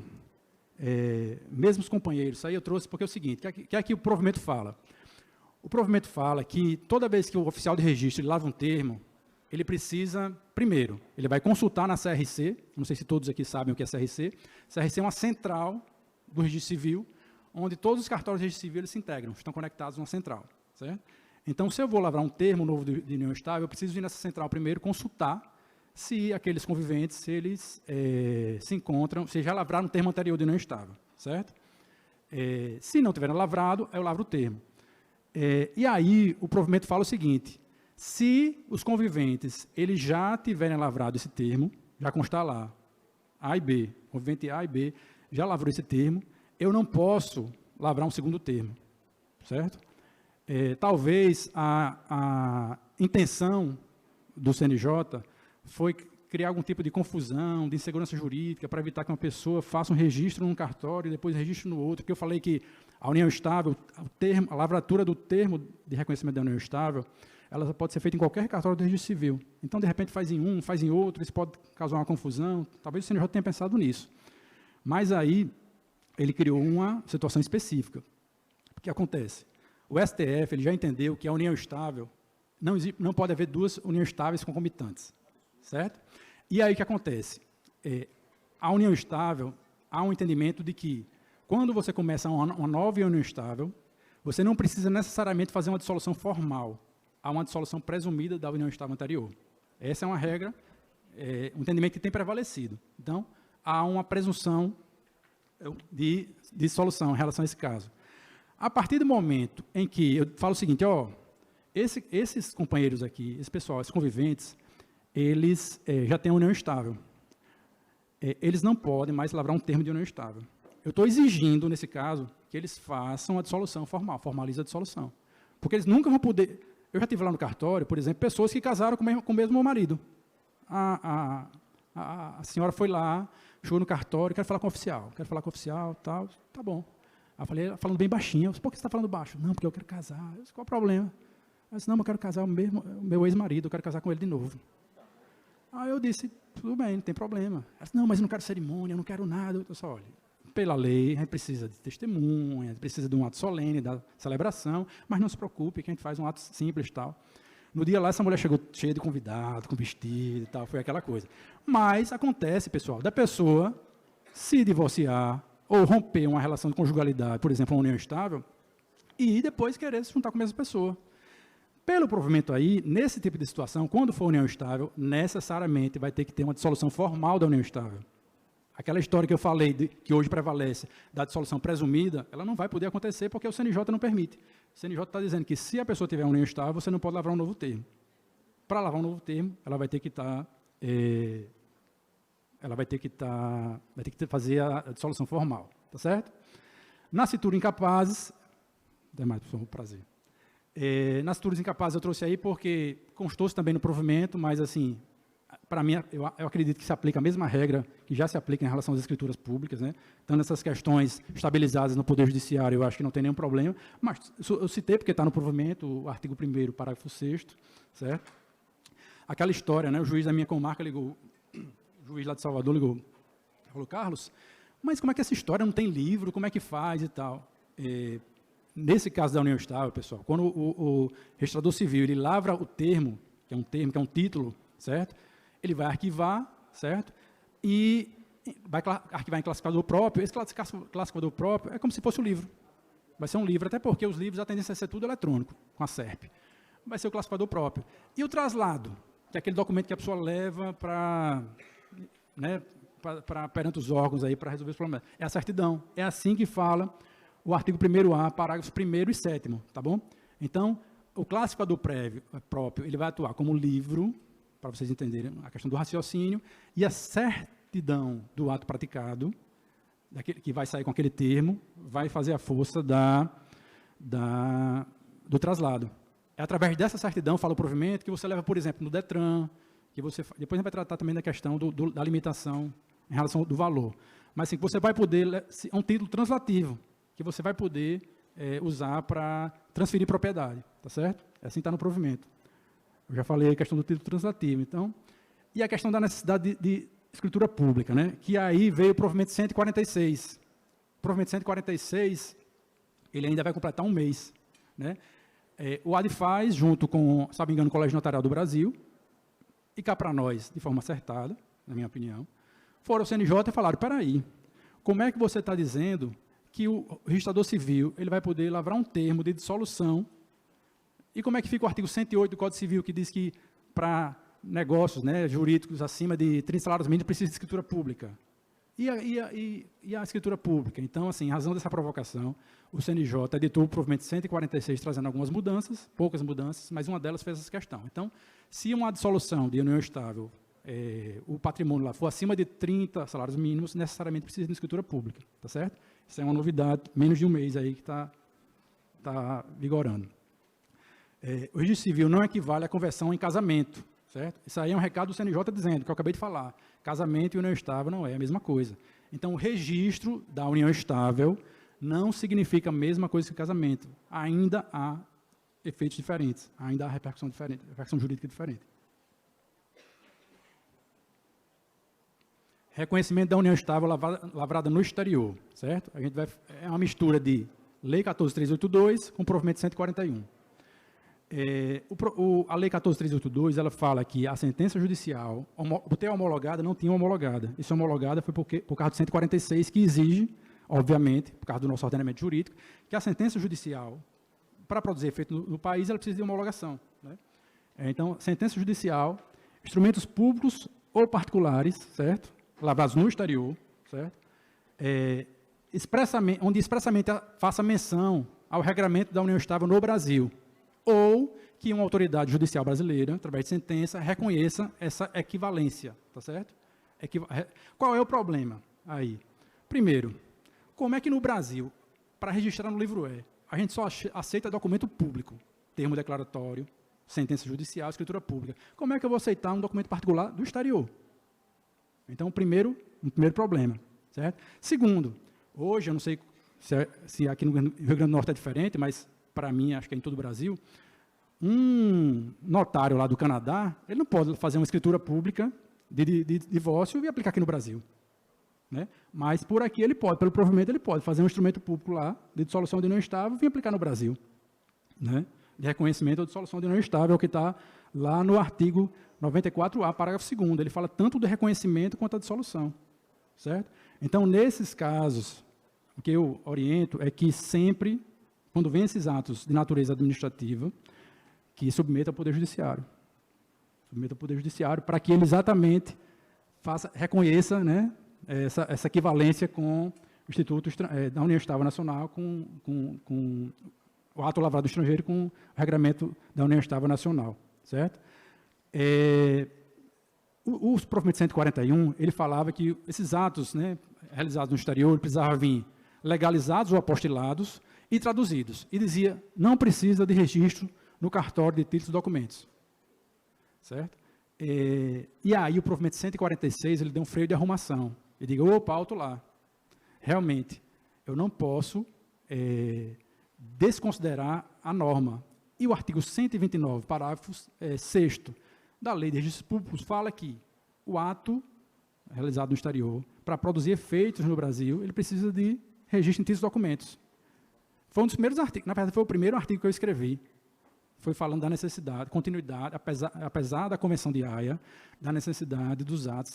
Mesmos companheiros, isso aí eu trouxe porque é o seguinte, que aqui o provimento fala. O provimento fala que toda vez que o oficial de registro ele lava um termo, ele precisa, primeiro, ele vai consultar na CRC, não sei se todos aqui sabem o que é CRC. CRC é uma central do registro civil, onde todos os cartórios de registro civil eles se integram, estão conectados numa central, certo? Então, se eu vou lavrar um termo novo de união estável, eu preciso ir nessa central primeiro consultar se aqueles conviventes, se eles se encontram, se já lavraram um termo anterior de união estável, certo? Se não tiverem lavrado, eu lavro o termo. E aí, o provimento fala o seguinte, se os conviventes, eles já tiverem lavrado esse termo, já constar lá, A e B, convivente A e B, já lavrou esse termo, eu não posso lavrar um segundo termo, certo? Talvez a intenção do CNJ foi criar algum tipo de confusão, de insegurança jurídica, para evitar que uma pessoa faça um registro num cartório e depois registro no outro, porque eu falei que a união estável, a lavratura do termo de reconhecimento da união estável, ela pode ser feita em qualquer cartório do registro civil. Então, de repente, faz em um, faz em outro, isso pode causar uma confusão, talvez o CNJ tenha pensado nisso. Mas aí, ele criou uma situação específica. O que acontece? O STF ele já entendeu que a união estável, não pode haver duas uniões estáveis concomitantes, certo? E aí o que acontece? A união estável, há um entendimento de que, quando você começa uma nova união estável, você não precisa necessariamente fazer uma dissolução formal, há uma dissolução presumida da união estável anterior. Essa é uma regra, um entendimento que tem prevalecido. Então, há uma presunção de dissolução em relação a esse caso. A partir do momento em que eu falo o seguinte, esses companheiros aqui, esse pessoal, esses conviventes, eles já têm a união estável. Eles não podem mais lavrar um termo de união estável. Eu estou exigindo, nesse caso, que eles façam a dissolução formal, formalize a dissolução. Porque eles nunca vão poder... Eu já tive lá no cartório, por exemplo, pessoas que casaram com o mesmo marido. A senhora foi lá, chegou no cartório, quero falar com o oficial, tal, tá bom. Aí eu falei, falando bem baixinho, por que você está falando baixo? Não, porque eu quero casar. Eu disse, qual o problema? Eu disse, não, eu quero casar o meu ex-marido, eu quero casar com ele de novo. Aí eu disse, tudo bem, não tem problema. Ela disse, não, mas eu não quero cerimônia, eu não quero nada. Eu disse, olha, pela lei, a gente precisa de testemunha, precisa de um ato solene, da celebração, mas não se preocupe, que a gente faz um ato simples e tal. No dia lá, essa mulher chegou cheia de convidado, com vestido e tal, foi aquela coisa. Mas acontece, pessoal, da pessoa se divorciar ou romper uma relação de conjugalidade, por exemplo, uma união estável, e depois querer se juntar com a mesma pessoa. Pelo provimento aí, nesse tipo de situação, quando for união estável, necessariamente vai ter que ter uma dissolução formal da união estável. Aquela história que eu falei, que hoje prevalece, da dissolução presumida, ela não vai poder acontecer porque o CNJ não permite. O CNJ está dizendo que se a pessoa tiver uma união estável, você não pode lavrar um novo termo. Para lavrar um novo termo, ela vai ter que estar... fazer a dissolução formal, tá certo? Nascitura incapazes... Demais, pessoal, um prazer. Nascituras incapazes eu trouxe aí porque constou-se também no provimento, mas, assim, para mim, eu acredito que se aplica a mesma regra que já se aplica em relação às escrituras públicas, né? Então, essas questões estabilizadas no Poder Judiciário, eu acho que não tem nenhum problema, mas eu citei porque está no provimento, o artigo 1º, parágrafo 6º, certo? Aquela história, né? O juiz da minha comarca ligou, o juiz lá de Salvador ligou, falou, Carlos, mas como é que essa história não tem livro, como é que faz e tal? Nesse caso da união estável, pessoal, quando o registrador civil ele lavra o termo, que é um título, certo? Ele vai arquivar, certo? E vai arquivar em classificador próprio. Esse classificador próprio é como se fosse um livro. Vai ser um livro, até porque os livros a tendência a ser tudo eletrônico, com a SERP. Vai ser o classificador próprio. E o traslado, que é aquele documento que a pessoa leva para, né, perante os órgãos aí para resolver os problemas. É a certidão. É assim que fala o artigo 1º-A, parágrafos 1º e 7º, tá bom? Então, o classificador próprio, ele vai atuar como livro, para vocês entenderem a questão do raciocínio, e a certidão do ato praticado, que vai sair com aquele termo, vai fazer a força do traslado. É através dessa certidão, fala o provimento, que você leva, por exemplo, no DETRAN, que você, depois a gente vai tratar também da questão da limitação em relação do valor. Mas assim, você vai poder, é um título translativo, que você vai poder usar para transferir propriedade, tá certo? Assim está no provimento. Eu já falei a questão do título translativo, então, e a questão da necessidade de escritura pública, né? Que aí veio o provimento 146. O provimento 146, ele ainda vai completar um mês, né? O ADFAZ, junto com, se não me engano, o Colégio Notarial do Brasil, e cá para nós, de forma acertada, na minha opinião, foram ao CNJ e falaram, peraí, como é que você está dizendo que o registrador civil ele vai poder lavrar um termo de dissolução, e como é que fica o artigo 108 do Código Civil, que diz que para negócios, né, jurídicos acima de 30 salários mínimos precisa de escritura pública? E a escritura pública? Então, assim, em razão dessa provocação, o CNJ editou o provimento 146, trazendo algumas mudanças, poucas mudanças, mas uma delas fez essa questão. Então, se uma dissolução de união estável, o patrimônio lá for acima de 30 salários mínimos, necessariamente precisa de escritura pública, tá certo? Isso é uma novidade, menos de um mês aí que está vigorando. O registro civil não equivale à conversão em casamento, certo? Isso aí é um recado do CNJ dizendo, que eu acabei de falar. Casamento e união estável não é a mesma coisa. Então, o registro da união estável não significa a mesma coisa que casamento. Ainda há efeitos diferentes, ainda há repercussão diferente, repercussão jurídica diferente. Reconhecimento da união estável lavrada no exterior, certo? A gente é uma mistura de Lei 14.382 com o provimento 141. A Lei 14.382, ela fala que a sentença judicial, por ter homologada, não tinha homologada. Isso homologada foi por causa do 146, que exige, obviamente, por causa do nosso ordenamento jurídico, que a sentença judicial, para produzir efeito no país, ela precisa de homologação, né? Então, sentença judicial, instrumentos públicos ou particulares, certo? Lavrados no exterior, certo? Onde expressamente faça menção ao regramento da união estável no Brasil, ou que uma autoridade judicial brasileira, através de sentença, reconheça essa equivalência, tá certo? Qual é o problema aí? Primeiro, como é que no Brasil, para registrar no livro E, a gente só aceita documento público, termo declaratório, sentença judicial, escritura pública? Como é que eu vou aceitar um documento particular do exterior? Então, um primeiro problema, certo? Segundo, hoje, eu não sei se aqui no Rio Grande do Norte é diferente, mas para mim, acho que é em todo o Brasil, um notário lá do Canadá, ele não pode fazer uma escritura pública de divórcio e aplicar aqui no Brasil, né? Mas por aqui ele pode, pelo provimento ele pode fazer um instrumento público lá de dissolução de união estável e vir aplicar no Brasil, né? de reconhecimento ou dissolução de união estável, que está lá no artigo 94A, parágrafo 2º. Ele fala tanto do reconhecimento quanto da dissolução, certo? Então, nesses casos, o que eu oriento é que sempre, quando vem esses atos de natureza administrativa, que submeta ao Poder Judiciário. Submeta ao Poder Judiciário para que ele exatamente reconheça, né, essa equivalência com o Instituto da União Estável Nacional, com o ato lavrado do estrangeiro com o regramento da União Estável Nacional, certo? O provimento 141, ele falava que esses atos, né, realizados no exterior precisavam vir legalizados ou apostilados e traduzidos. E dizia, não precisa de registro no cartório de títulos e documentos. Certo? E aí o provimento 146, ele deu um freio de arrumação. Ele diga, opa, alto lá. Realmente, eu não posso desconsiderar a norma. E o artigo 129, parágrafo 6º da Lei de Registros Públicos, fala que o ato realizado no exterior, para produzir efeitos no Brasil, ele precisa de registro em títulos e documentos. Foi um dos primeiros artigos, na verdade, foi o primeiro artigo que eu escrevi. Foi falando da necessidade, continuidade, apesar da Convenção de Haia, da necessidade dos atos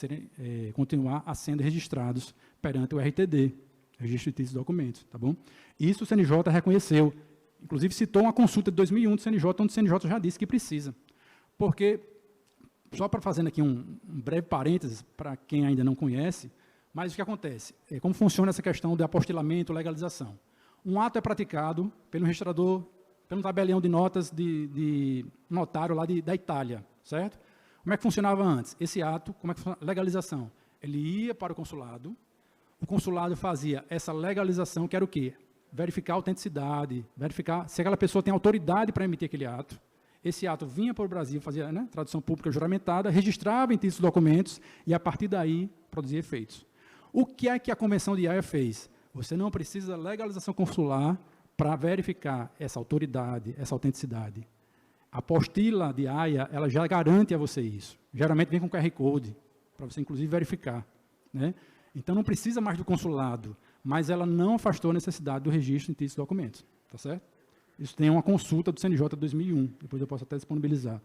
continuar a sendo registrados perante o RTD, Registro de Títulos e Documentos, tá bom? Isso o CNJ reconheceu, inclusive citou uma consulta de 2001 do CNJ, onde o CNJ já disse que precisa. Porque, só para fazendo aqui um breve parênteses, para quem ainda não conhece, mas o que acontece? Como funciona essa questão de apostilamento, legalização? Um ato é praticado pelo registrador, pelo tabelião de notas de notário lá da Itália, certo? Como é que funcionava antes? Esse ato, como é que funcionava? Legalização. Ele ia para o consulado fazia essa legalização, que era o quê? Verificar a autenticidade, verificar se aquela pessoa tem autoridade para emitir aquele ato. Esse ato vinha para o Brasil, fazia, né, tradução pública juramentada, registrava em títulos e documentos e, a partir daí, produzia efeitos. O que é que a Convenção de Haia fez? Você não precisa de legalização consular para verificar essa autoridade, essa autenticidade. A apostila de Haia, ela já garante a você isso. Geralmente vem com QR Code, para você, inclusive, verificar, né? Então, não precisa mais do consulado, mas ela não afastou a necessidade do registro em títulos e documentos, tá certo? Isso tem uma consulta do CNJ de 2001, depois eu posso até disponibilizar.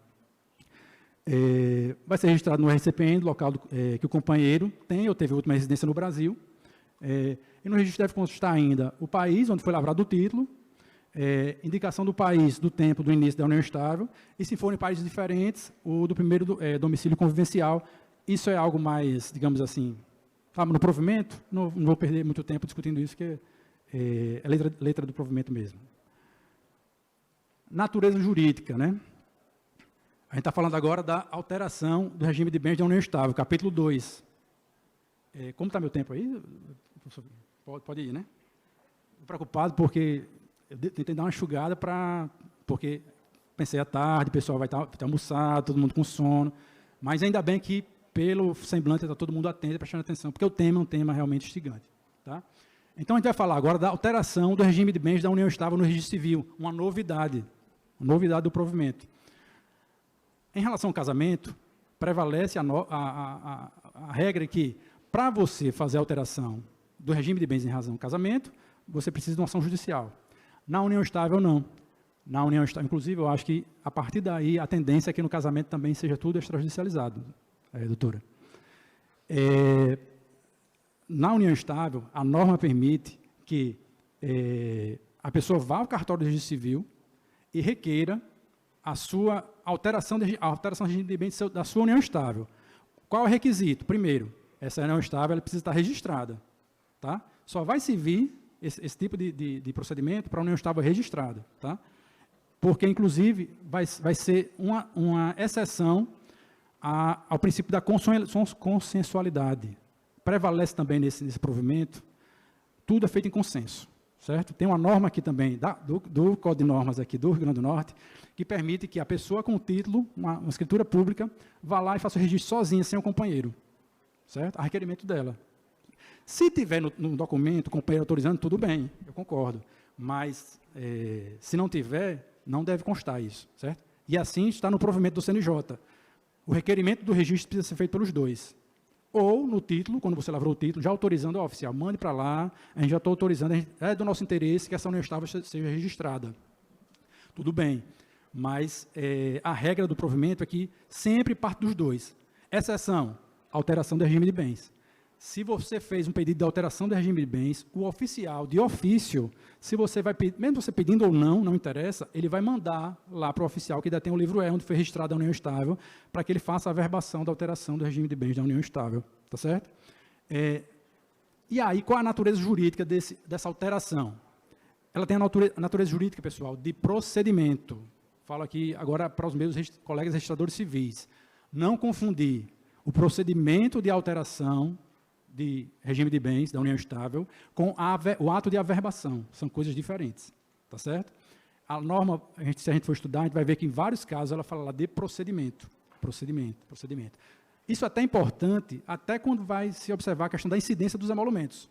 Vai ser registrado no RCPN, do local que o companheiro tem ou teve a última residência no Brasil. E no registro deve constar ainda o país onde foi lavrado o título, indicação do país, do tempo do início da união estável, e se forem países diferentes, o do primeiro domicílio convivencial. Isso é algo mais, digamos assim, no provimento, não vou perder muito tempo discutindo isso, que é letra do provimento mesmo. Natureza jurídica, né? A gente está falando agora da alteração do regime de bens da união estável, capítulo 2. Como está meu tempo aí? Pode ir, né? Estou preocupado porque eu tentei dar uma enxugada porque pensei à tarde, o pessoal vai estar almoçado, todo mundo com sono, mas ainda bem que pelo semblante está todo mundo atento, prestando atenção, porque o tema é um tema realmente instigante. Tá? Então, a gente vai falar agora da alteração do regime de bens da união estável no registro civil, uma novidade do provimento. Em relação ao casamento, prevalece a regra que, para você fazer a alteração do regime de bens em razão do casamento, você precisa de uma ação judicial. Na união estável, não. Na união estável, inclusive, eu acho que, a partir daí, a tendência é que no casamento também seja tudo extrajudicializado, doutora. Na união estável, a norma permite que a pessoa vá ao cartório do registro civil e requeira a sua alteração de regime de bens da sua união estável. Qual é o requisito? Primeiro, essa união estável ela precisa estar registrada. Tá? Só vai servir esse tipo de procedimento para a união estável registrada. Tá? Porque, inclusive, vai ser uma exceção ao princípio da consensualidade. Prevalece também nesse provimento, tudo é feito em consenso. Certo? Tem uma norma aqui também, do Código de Normas aqui do Rio Grande do Norte, que permite que a pessoa com o título, uma escritura pública, vá lá e faça o registro sozinha, sem o companheiro. Certo? A requerimento dela. Se tiver no documento, o companheiro autorizando, tudo bem, eu concordo. Mas, se não tiver, não deve constar isso. Certo? E assim está no provimento do CNJ. O requerimento do registro precisa ser feito pelos dois. Ou no título, quando você lavrou o título, já autorizando ao oficial, mande para lá, a gente já está autorizando, é do nosso interesse que essa união estável seja registrada. Tudo bem. mas a regra do provimento é que sempre parte dos dois. Exceção, alteração do regime de bens. Se você fez um pedido de alteração do regime de bens, o oficial, de ofício, se você vai pedir, mesmo você pedindo ou não, não interessa, ele vai mandar lá para o oficial que detém o livro E, onde foi registrada a união estável, para que ele faça a averbação da alteração do regime de bens da união estável. Tá certo? E aí, qual a natureza jurídica dessa alteração? Ela tem a natureza jurídica, pessoal, de procedimento. Falo aqui agora para os meus colegas registradores civis. Não confundir o procedimento de alteração de regime de bens da união estável com o ato de averbação. São coisas diferentes. Tá certo? A norma, se a gente for estudar, a gente vai ver que em vários casos ela fala lá de procedimento. Procedimento. Isso é até importante, até quando vai se observar a questão da incidência dos emolumentos.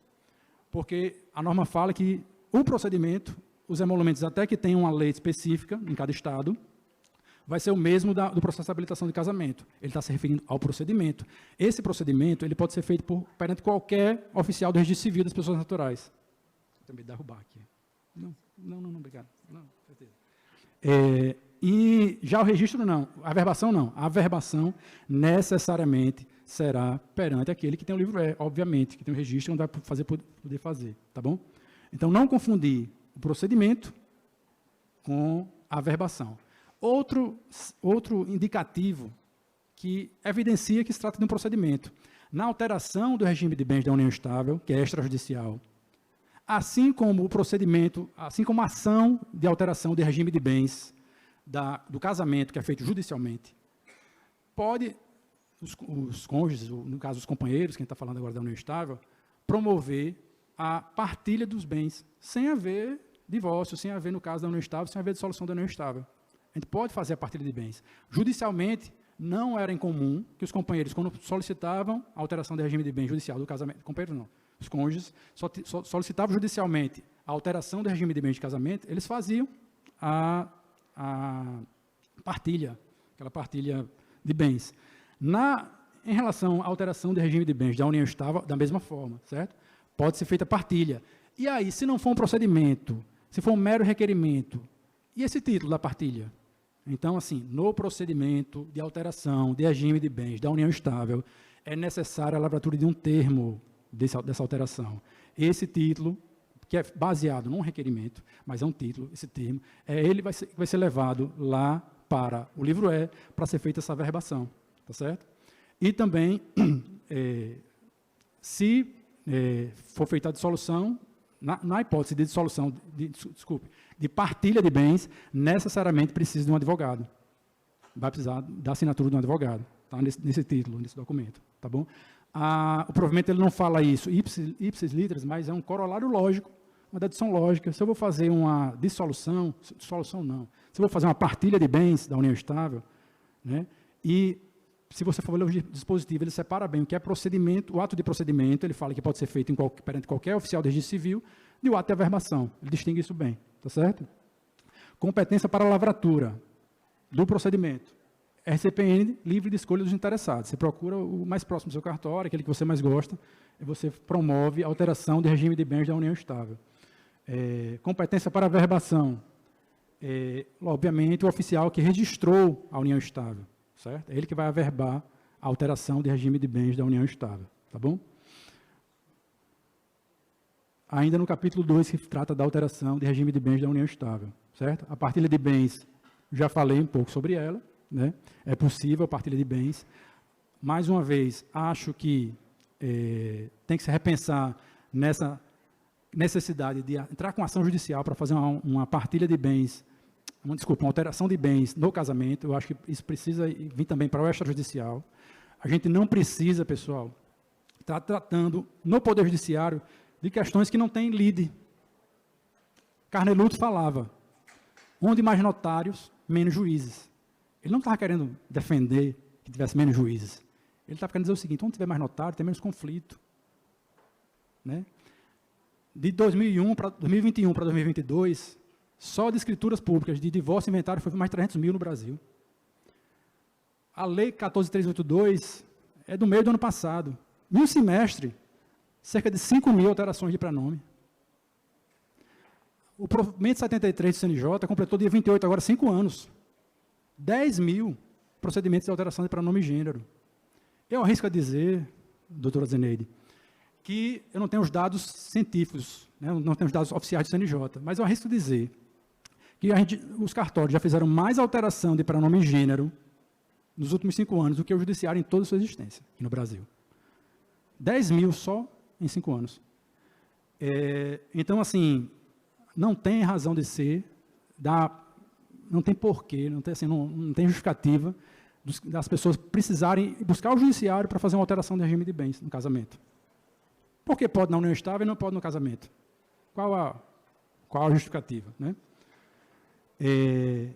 Porque a norma fala que o procedimento, os emolumentos, até que tenham uma lei específica em cada estado, vai ser o mesmo do processo de habilitação de casamento. Ele está se referindo ao procedimento. Esse procedimento ele pode ser feito perante qualquer oficial do registro civil das pessoas naturais. Vou também derrubar aqui. Não, obrigado. Não, certeza. E já o registro não, a averbação não. A averbação necessariamente será perante aquele que tem o livro E, obviamente, que tem o registro onde vai poder fazer, tá bom? Então, não confundir o procedimento com a averbação. Outro indicativo que evidencia que se trata de um procedimento. Na alteração do regime de bens da união estável, que é extrajudicial, assim como o procedimento, assim como a ação de alteração de regime de bens do casamento, que é feito judicialmente, pode os cônjuges, no caso os companheiros, quem está falando agora da união estável, promover a partilha dos bens, sem haver divórcio, sem haver, no caso da união estável, sem haver dissolução da união estável. A gente pode fazer a partilha de bens. Judicialmente, não era incomum que os companheiros, quando solicitavam a alteração de regime de bens judicial do casamento, companheiros não, os cônjuges solicitavam judicialmente a alteração do regime de bens de casamento, eles faziam a partilha, aquela partilha de bens. Em relação à alteração de regime de bens da união estável, da mesma forma, certo? Pode ser feita partilha. E aí, se não for um procedimento, se for um mero requerimento, e esse título da partilha? Então, assim, no procedimento de alteração de regime de bens da união estável, é necessária a lavratura de um termo dessa alteração. Esse título, que é baseado num requerimento, mas é um título, esse termo, ele vai ser levado lá para o livro E, para ser feita essa averbação, tá certo? E também, se for feita a dissolução, na hipótese de dissolução, de partilha de bens, necessariamente precisa de um advogado. Vai precisar da assinatura de um advogado, tá? nesse título, nesse documento, tá bom? O provimento ele não fala isso ipsis literis, mas é um corolário lógico, uma dedução lógica. Se eu vou fazer uma dissolução não, se eu vou fazer uma partilha de bens da união estável, né, e se você for ler o dispositivo, ele separa bem o que é procedimento, o ato de procedimento, ele fala que pode ser feito perante qualquer oficial de registro civil, e o ato de averbação, ele distingue isso bem, tá certo? Competência para a lavratura do procedimento. RCPN, livre de escolha dos interessados. Você procura o mais próximo do seu cartório, aquele que você mais gosta, e você promove a alteração de regime de bens da união estável. Competência para a averbação. Obviamente, o oficial que registrou a união estável, certo? É ele que vai averbar a alteração de regime de bens da união estável, tá bom? Ainda no capítulo 2, que trata da alteração de regime de bens da união estável, certo? A partilha de bens, já falei um pouco sobre ela, né? É possível a partilha de bens. Mais uma vez, acho que tem que se repensar nessa necessidade de entrar com ação judicial para fazer uma partilha de bens, uma alteração de bens no casamento. Eu acho que isso precisa vir também para o extrajudicial. A gente não precisa, pessoal, estar tratando no Poder Judiciário de questões que não têm lide. Carneluto falava, onde mais notários, menos juízes. Ele não estava querendo defender que tivesse menos juízes. Ele estava querendo dizer o seguinte, onde tiver mais notário, tem menos conflito. Né? De 2021 para 2022, só de escrituras públicas de divórcio e inventário foi mais de 300 mil no Brasil. A Lei 14.382 é do meio do ano passado. Em um semestre, cerca de 5 mil alterações de prenome. O provimento 73 do CNJ completou dia 28, agora 5 anos. 10 mil procedimentos de alteração de pronome e gênero. Eu arrisco a dizer, doutora Zeneide, que eu não tenho os dados científicos, né, não tenho os dados oficiais do CNJ, mas eu arrisco dizer que os cartórios já fizeram mais alteração de pronome e gênero nos últimos 5 anos do que o judiciário em toda a sua existência aqui no Brasil. 10 mil só em 5 anos. Então, assim, não tem razão de ser, não tem porquê, não tem justificativa das pessoas precisarem buscar o judiciário para fazer uma alteração de regime de bens no casamento. Por que pode na união estável e não pode no casamento? Qual a justificativa, né?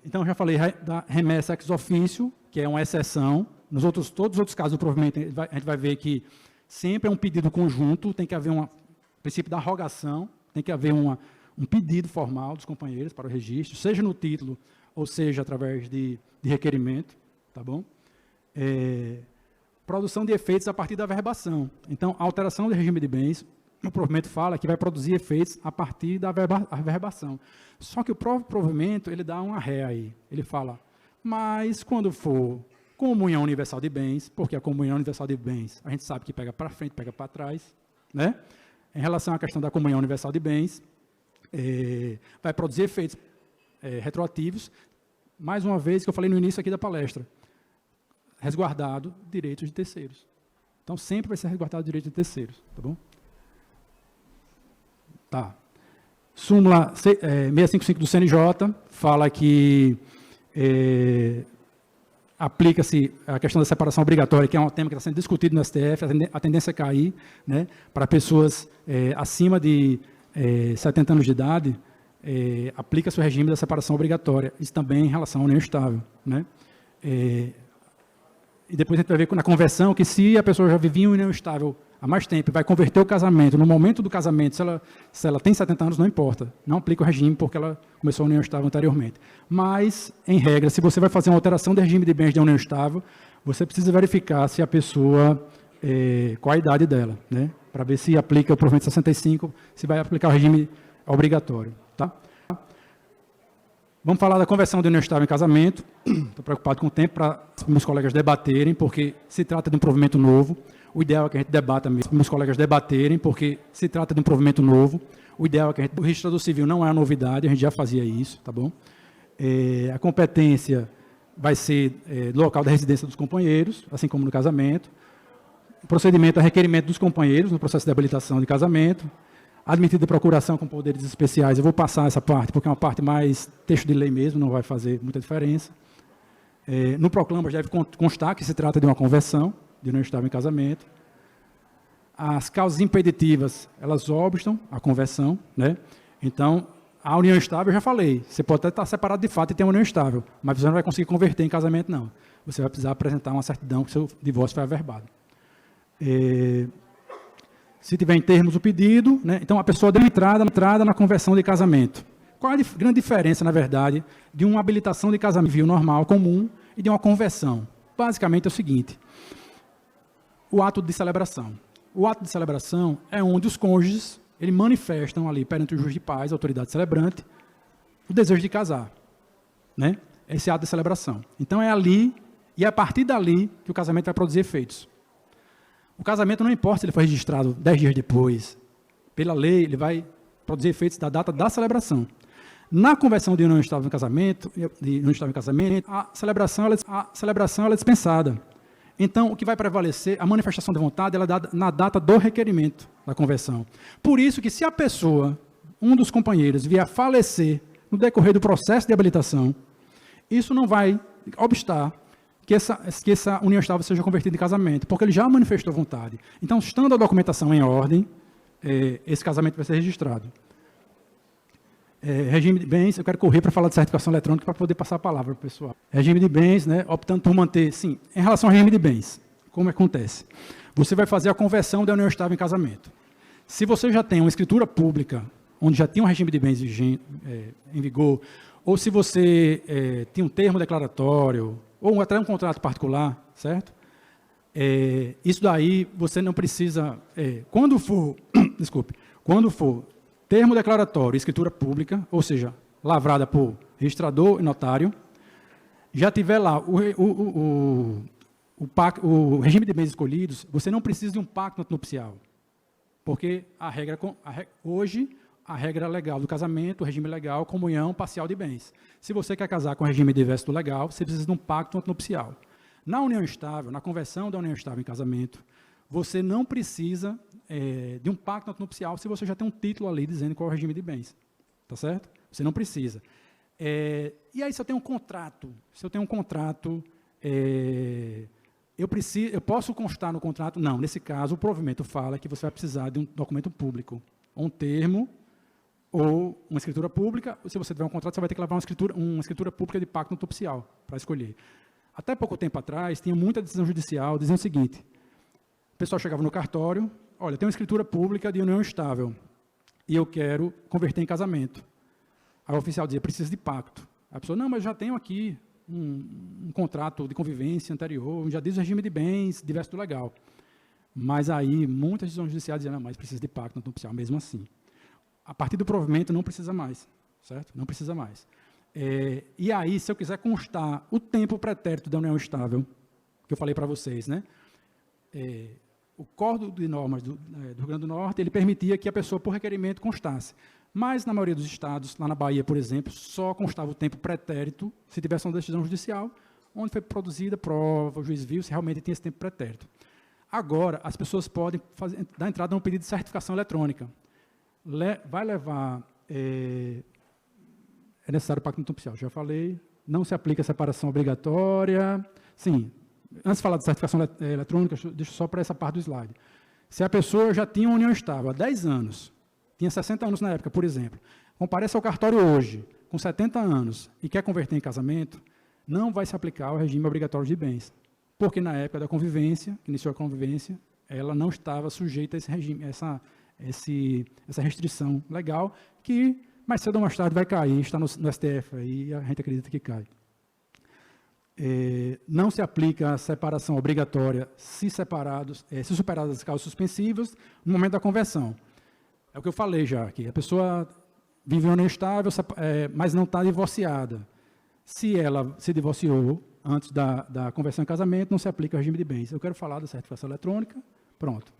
Então, eu já falei da remessa ex officio, que é uma exceção. Todos os outros casos do provimento, a gente vai ver que sempre é um pedido conjunto, tem que haver um princípio da rogação, tem que haver um pedido formal dos companheiros para o registro, seja no título ou seja através de requerimento, tá bom? Produção de efeitos a partir da averbação. Então, a alteração do regime de bens, o provimento fala que vai produzir efeitos a partir da averbação. Só que o próprio provimento, ele dá uma ré aí. Ele fala, mas quando for comunhão universal de bens, porque a comunhão universal de bens, a gente sabe que pega para frente, pega para trás, né? Em relação à questão da comunhão universal de bens, vai produzir efeitos retroativos, mais uma vez, que eu falei no início aqui da palestra, resguardado direitos de terceiros. Então, sempre vai ser resguardado direitos de terceiros, tá bom? Tá. Súmula 655 do CNJ fala que aplica-se a questão da separação obrigatória, que é um tema que está sendo discutido no STF, a tendência é cair, né, para pessoas acima de 70 anos de idade, aplica-se o regime da separação obrigatória, isso também em relação à união estável, né? E depois a gente vai ver na conversão que se a pessoa já vivia em união estável há mais tempo, vai converter o casamento, no momento do casamento, se ela tem 70 anos, não importa, não aplica o regime porque ela começou a união estável anteriormente. Mas, em regra, se você vai fazer uma alteração de regime de bens de união estável, você precisa verificar se a pessoa, qual a idade dela, né? Para ver se aplica o provimento 65, se vai aplicar o regime obrigatório, tá? Vamos falar da conversão de união estável em casamento. Estou preocupado com o tempo para meus colegas debaterem, porque se trata de um provimento novo. O ideal é que a gente debata mesmo, meus colegas debaterem, porque se trata de um provimento novo. O ideal é que o registrador civil não é uma novidade, a gente já fazia isso, tá bom? A competência vai ser do local da residência dos companheiros, assim como no casamento. O procedimento é requerimento dos companheiros no processo de habilitação de casamento. Admitida procuração com poderes especiais, eu vou passar essa parte, porque é uma parte mais texto de lei mesmo, não vai fazer muita diferença. No proclama deve constar que se trata de uma conversão, de união estável em casamento. As causas impeditivas, elas obstam a conversão, né? Então, a união estável, eu já falei, você pode até estar separado de fato e ter uma união estável, mas você não vai conseguir converter em casamento, não. Você vai precisar apresentar uma certidão que seu divórcio foi averbado. Se tiver em termos o pedido, né? Então a pessoa deu entrada na conversão de casamento. Qual a grande diferença, na verdade, de uma habilitação de casamento civil normal, comum, e de uma conversão? Basicamente é o seguinte, o ato de celebração. O ato de celebração é onde os cônjuges eles manifestam ali perante o juiz de paz, a autoridade celebrante, o desejo de casar, né? Esse ato de celebração. Então é ali, e é a partir dali que o casamento vai produzir efeitos. O casamento não importa se ele foi registrado 10 dias depois. Pela lei, ele vai produzir efeitos da data da celebração. Na conversão de união estável em casamento, a celebração ela é dispensada. Então, o que vai prevalecer, a manifestação de vontade, ela é dada na data do requerimento da conversão. Por isso que se a pessoa, um dos companheiros, vier a falecer no decorrer do processo de habilitação, isso não vai obstar que essa união estável seja convertida em casamento, porque ele já manifestou vontade. Então, estando a documentação em ordem, esse casamento vai ser registrado. Regime de bens, eu quero correr para falar de certificação eletrônica para poder passar a palavra para o pessoal. Regime de bens, né, optando por manter, sim, em relação ao regime de bens, como acontece? Você vai fazer a conversão da união estável em casamento. Se você já tem uma escritura pública, onde já tem um regime de bens em vigor, ou se você tem um termo declaratório, ou até um contrato particular, certo? Isso daí você não precisa, quando for termo declaratório, escritura pública, ou seja, lavrada por registrador e notário, já tiver lá o regime de bens escolhidos, você não precisa de um pacto antinupcial. Porque hoje, a regra legal do casamento, o regime legal, comunhão parcial de bens. Se você quer casar com o regime diverso do legal, você precisa de um pacto antinupcial. Na união estável, na conversão da união estável em casamento, você não precisa de um pacto antinupcial se você já tem um título ali dizendo qual é o regime de bens. Tá certo? Você não precisa. E aí, se eu tenho um contrato, eu posso constar no contrato? Não, nesse caso, o provimento fala que você vai precisar de um documento público, um termo ou uma escritura pública. Se você tiver um contrato, você vai ter que levar uma escritura pública de pacto antinupcial para escolher. Até pouco tempo atrás, tinha muita decisão judicial dizendo o seguinte: o pessoal chegava no cartório, olha, tem uma escritura pública de união estável e eu quero converter em casamento. Aí o oficial dizia, precisa de pacto. A pessoa, não, mas eu já tenho aqui um contrato de convivência anterior, já diz o regime de bens, diverso do legal. Mas aí, muitas decisões judiciais diziam, não, mas precisa de pacto antinupcial, mesmo assim. A partir do provimento, não precisa mais, certo? Não precisa mais. E aí, se eu quiser constar o tempo pretérito da união estável, que eu falei para vocês, né? O Código de Normas do Rio Grande do Norte, ele permitia que a pessoa, por requerimento, constasse. Mas, na maioria dos estados, lá na Bahia, por exemplo, só constava o tempo pretérito se tivesse uma decisão judicial, onde foi produzida prova, o juiz viu se realmente tinha esse tempo pretérito. Agora, as pessoas podem dar entrada num pedido de certificação eletrônica. Vai levar... É necessário o pacto antinupcial, já falei. Não se aplica a separação obrigatória. Sim, antes de falar de certificação eletrônica, deixa só para essa parte do slide. Se a pessoa já tinha uma união estável há 10 anos, tinha 60 anos na época, por exemplo, comparece ao cartório hoje, com 70 anos, e quer converter em casamento, não vai se aplicar o regime obrigatório de bens. Porque na época da convivência, que iniciou a convivência, ela não estava sujeita a esse regime, essa restrição legal, que mais cedo ou mais tarde vai cair, está no STF aí, e a gente acredita que cai. Não se aplica a separação obrigatória se superadas as causas suspensivas no momento da conversão. É o que eu falei já aqui. A pessoa vive uma união estável, mas não está divorciada. Se ela se divorciou antes da conversão em casamento, não se aplica o regime de bens. Eu quero falar da certificação eletrônica. Pronto.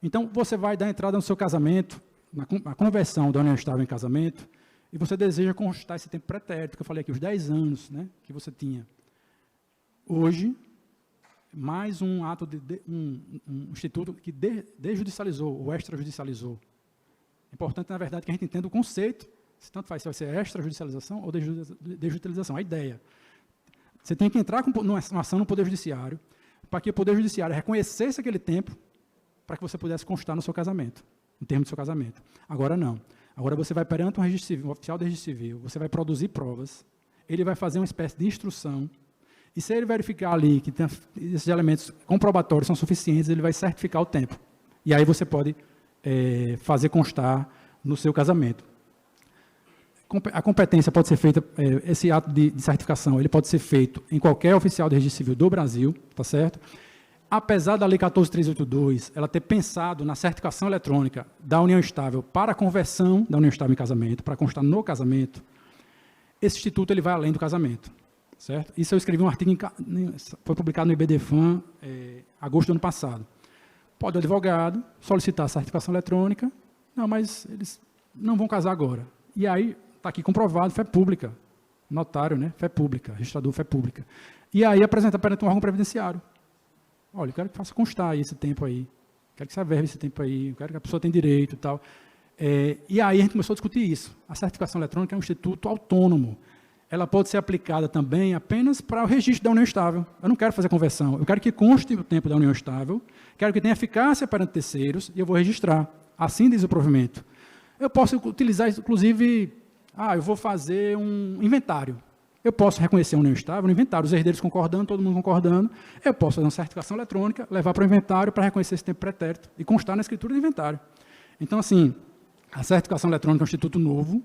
Então, você vai dar entrada no seu casamento, na conversão da união estável em casamento, e você deseja constar esse tempo pretérito, que eu falei aqui, os 10 anos, né, que você tinha. Hoje, mais um ato um instituto que desjudicializou ou extrajudicializou. É importante, na verdade, que a gente entenda o conceito, se tanto faz se vai ser extrajudicialização ou desjudicialização, a ideia. Você tem que entrar com uma ação no Poder Judiciário, para que o Poder Judiciário reconhecesse aquele tempo, para que você pudesse constar no seu casamento, no termo do seu casamento. Agora não. Agora você vai perante um registro civil, um oficial de registro civil, você vai produzir provas, ele vai fazer uma espécie de instrução, e se ele verificar ali que esses elementos comprobatórios são suficientes, ele vai certificar o tempo. E aí você pode fazer constar no seu casamento. A competência pode ser feita, esse ato de certificação, ele pode ser feito em qualquer oficial de registro civil do Brasil, tá certo? Apesar da Lei 14.382, ela ter pensado na certificação eletrônica da união estável para a conversão da união estável em casamento, para constar no casamento, esse instituto ele vai além do casamento, certo? Isso eu escrevi um artigo, foi publicado no IBDFAN, agosto do ano passado. Pode o advogado solicitar a certificação eletrônica, não, mas eles não vão casar agora. E aí, está aqui comprovado, fé pública, notário, né? Fé pública, registrador fé pública. E aí apresenta perante um órgão previdenciário. Olha, eu quero que faça constar aí esse tempo aí, quero que se averbe esse tempo aí, eu quero que a pessoa tenha direito e tal. E aí a gente começou a discutir isso. A certificação eletrônica é um instituto autônomo. Ela pode ser aplicada também apenas para o registro da união estável. Eu não quero fazer conversão, eu quero que conste o tempo da união estável, quero que tenha eficácia perante terceiros e eu vou registrar. Assim diz o provimento. Eu posso utilizar, inclusive, eu vou fazer um inventário. Eu posso reconhecer a união estável no inventário, os herdeiros concordando, todo mundo concordando. Eu posso fazer uma certificação eletrônica, levar para o inventário para reconhecer esse tempo pretérito e constar na escritura do inventário. Então, assim, a certificação eletrônica é um instituto novo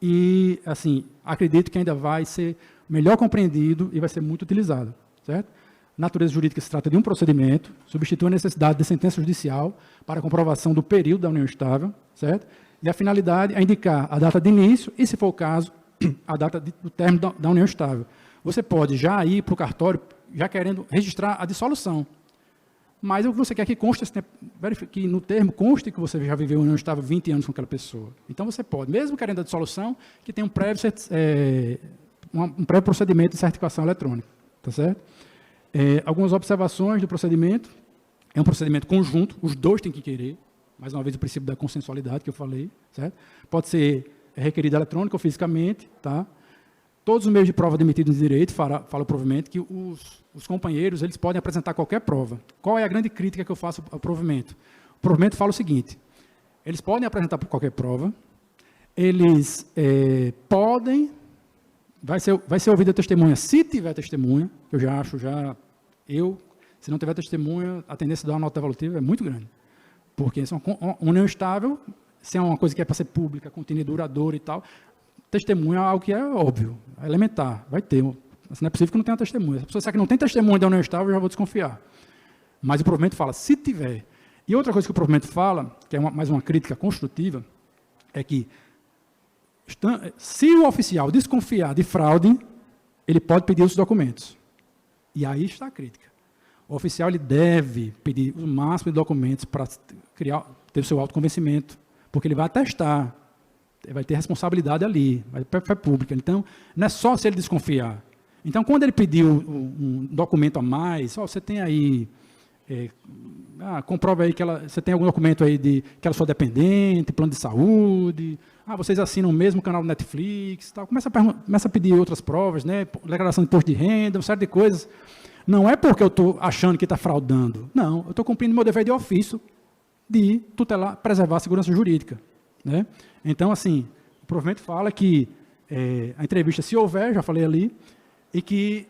e, assim, acredito que ainda vai ser melhor compreendido e vai ser muito utilizado, certo? Natureza jurídica se trata de um procedimento, substitui a necessidade de sentença judicial para a comprovação do período da união estável, certo? E a finalidade é indicar a data de início e, se for o caso, a data do término da união estável. você pode já ir para o cartório, já querendo registrar a dissolução. Mas o que você quer que conste, que no termo conste que você já viveu união estável 20 anos com aquela pessoa. Então você pode, mesmo querendo a dissolução, que tem um prévio procedimento de certificação eletrônica. Tá certo? Algumas observações do procedimento. É um procedimento conjunto, os dois têm que querer. Mais uma vez, o princípio da consensualidade que eu falei. Certo? Pode ser requerido eletrônico ou fisicamente. Tá? Todos os meios de prova admitidos em direito, fala o provimento, que os companheiros eles podem apresentar qualquer prova. Qual é a grande crítica que eu faço ao provimento? O provimento fala o seguinte, eles podem apresentar qualquer prova, eles podem, vai ser ouvida a testemunha, se tiver testemunha, que eu já acho, se não tiver testemunha, a tendência de dar uma nota devolutiva é muito grande. Porque se é uma união estável, se é uma coisa que é para ser pública, contínua e duradoura e tal, testemunha é algo que é óbvio, é elementar, vai ter. Não é possível que não tenha testemunha. Se a pessoa disser que não tem testemunha da união estável, eu já vou desconfiar. Mas o provimento fala, se tiver. E outra coisa que o provimento fala, que é mais uma crítica construtiva, é que se o oficial desconfiar de fraude, ele pode pedir os documentos. E aí está a crítica. O oficial ele deve pedir o máximo de documentos para ter o seu autoconvencimento, porque ele vai atestar, vai ter responsabilidade ali, vai para a pública. Então, não é só se ele desconfiar. Então, quando ele pediu um documento a mais, você tem aí, comprova aí que você tem algum documento aí de que ela é sua dependente, plano de saúde, vocês assinam o mesmo canal do Netflix, tal. Começa a pedir outras provas, né? Declaração de imposto de renda, uma série de coisas. Não é porque eu estou achando que está fraudando. Não, eu estou cumprindo meu dever de ofício de tutelar, preservar a segurança jurídica. Né? Então, assim, o provimento fala que a entrevista, se houver, já falei ali, e que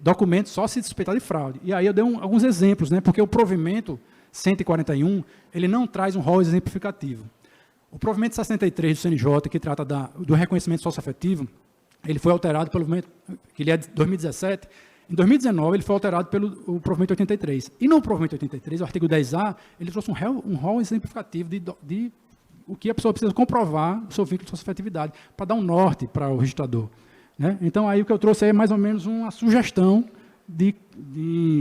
documentos só se suspeitar de fraude. E aí eu dei alguns exemplos, né? Porque o provimento 141, ele não traz um rol exemplificativo. O provimento 63 do CNJ, que trata do reconhecimento socioafetivo, ele foi alterado pelo provimento, que ele é de 2017. Em 2019, ele foi alterado pelo provimento 83. E no provimento 83, o artigo 10A, ele trouxe um rol exemplificativo de o que a pessoa precisa comprovar o seu vínculo de socioafetividade, para dar um norte para o registrador. Né? Então, aí o que eu trouxe é mais ou menos uma sugestão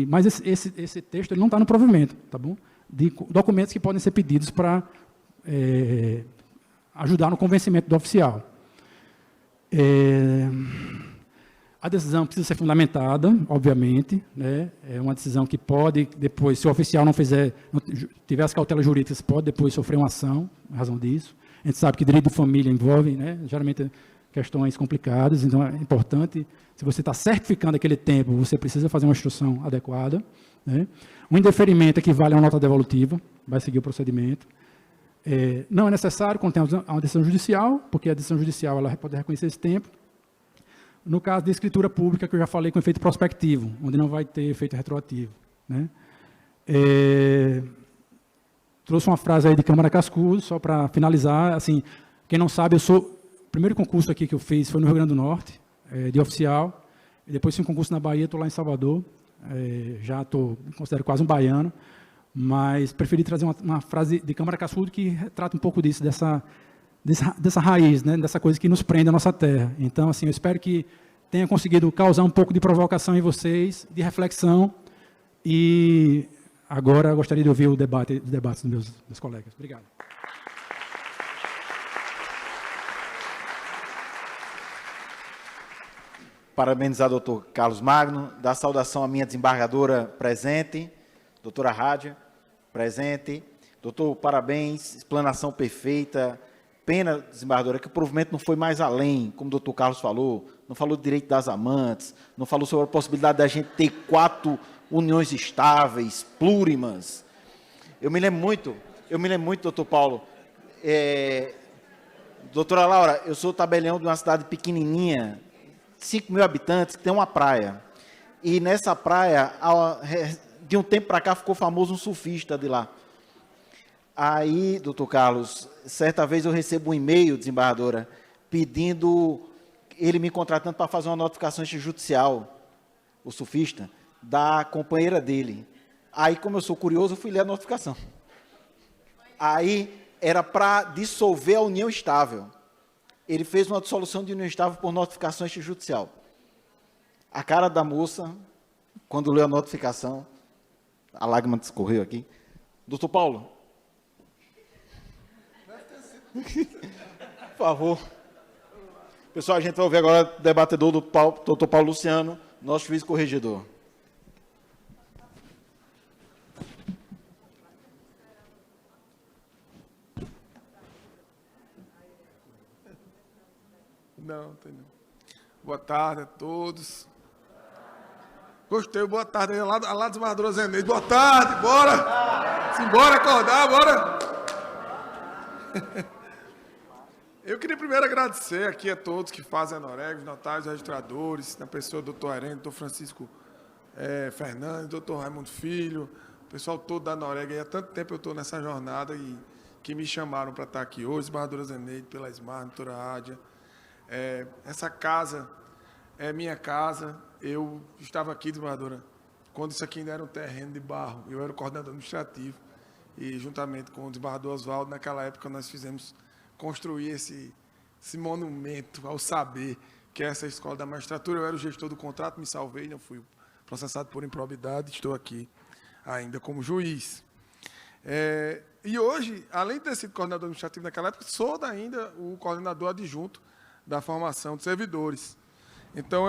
mas esse texto ele não está no provimento, tá bom? De documentos que podem ser pedidos para ajudar no convencimento do oficial. A decisão precisa ser fundamentada, obviamente, né? É uma decisão que pode, depois, se o oficial não tiver as cautelas jurídicas, pode depois sofrer uma ação, em razão disso. A gente sabe que direito de família envolve, né, geralmente, questões complicadas, então é importante, se você está certificando aquele tempo, você precisa fazer uma instrução adequada. Né? O indeferimento equivale a uma nota devolutiva, vai seguir o procedimento. Não é necessário quando tem uma decisão judicial, porque a decisão judicial ela pode reconhecer esse tempo. No caso de escritura pública, que eu já falei com efeito prospectivo, onde não vai ter efeito retroativo. Né? Trouxe uma frase aí de Câmara Cascudo, só para finalizar. Assim, quem não sabe, o primeiro concurso aqui que eu fiz foi no Rio Grande do Norte, de oficial. E depois fiz um concurso na Bahia, estou lá em Salvador. Já me considero quase um baiano. Mas preferi trazer uma frase de Câmara Cascudo que trata um pouco disso, dessa raiz, né, dessa coisa que nos prende à nossa terra. Então, assim, eu espero que tenha conseguido causar um pouco de provocação em vocês, de reflexão, e agora eu gostaria de ouvir os debates dos meus colegas. Obrigado. Parabenizar o doutor Carlos Magno, dar saudação à minha desembargadora presente, doutora Rádia, presente. Doutor, parabéns, explanação perfeita. Pena, desembargadora, que o provimento não foi mais além, como o doutor Carlos falou, não falou do direito das amantes, não falou sobre a possibilidade da gente ter 4 uniões estáveis, plurimas. Eu me lembro muito, doutor Paulo, doutora Laura, eu sou tabelião de uma cidade pequenininha, 5.000 habitantes, que tem uma praia. E nessa praia, de um tempo para cá, ficou famoso um surfista de lá. Aí, doutor Carlos, certa vez eu recebo um e-mail, desembargadora, pedindo, ele me contratando para fazer uma notificação extrajudicial, o surfista, da companheira dele. Aí, como eu sou curioso, eu fui ler a notificação. Aí, era para dissolver a união estável. Ele fez uma dissolução de união estável por notificação extrajudicial. A cara da moça, quando leu a notificação, a lágrima escorreu aqui. Doutor Paulo. Por favor. Pessoal, a gente vai ouvir agora o debatedor do doutor Paulo Luciano, nosso juiz corregedor. Não, tem não. Boa tarde a todos. Gostei, boa tarde. Lá dos Desembargador Zeneide. Boa tarde, bora! Simbora acordar, bora! Eu queria primeiro agradecer aqui a todos que fazem a Noreg, os notários, os registradores, na pessoa do doutor Herênio, doutor Francisco Fernandes, doutor Raimundo Filho, o pessoal todo da Noreg. Há tanto tempo eu estou nessa jornada e que me chamaram para estar aqui hoje, Desembargadora Zeneide, pela Smart, doutora Ádia. Essa casa é minha casa. Eu estava aqui, desembargadora, quando isso aqui ainda era um terreno de barro. Eu era o coordenador administrativo e, juntamente com o desembargador Oswaldo, naquela época nós fizemos construir esse monumento ao saber, que é essa escola da magistratura. Eu era o gestor do contrato, me salvei, não fui processado por improbidade, estou aqui ainda como juiz. E hoje, além de ter sido coordenador administrativo naquela época, sou ainda o coordenador adjunto da formação de servidores. Então,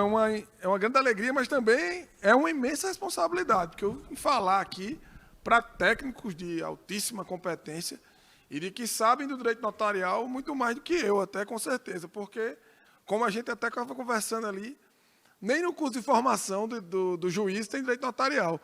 é uma grande alegria, mas também é uma imensa responsabilidade, porque eu vim falar aqui para técnicos de altíssima competência e de que sabem do direito notarial muito mais do que eu, até com certeza, porque, como a gente até estava conversando ali, nem no curso de formação do juiz tem direito notarial.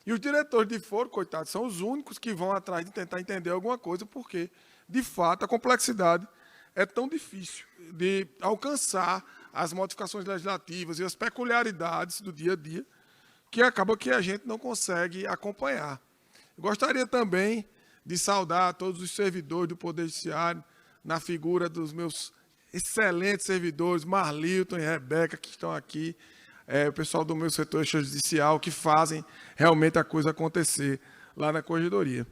E os diretores de foro, coitados, são os únicos que vão atrás de tentar entender alguma coisa, porque, de fato, a complexidade é tão difícil de alcançar as modificações legislativas e as peculiaridades do dia a dia, que acaba que a gente não consegue acompanhar. Eu gostaria também de saudar todos os servidores do Poder Judiciário, na figura dos meus excelentes servidores, Marlilton e Rebeca, que estão aqui, o pessoal do meu setor judicial, que fazem realmente a coisa acontecer lá na Corregedoria.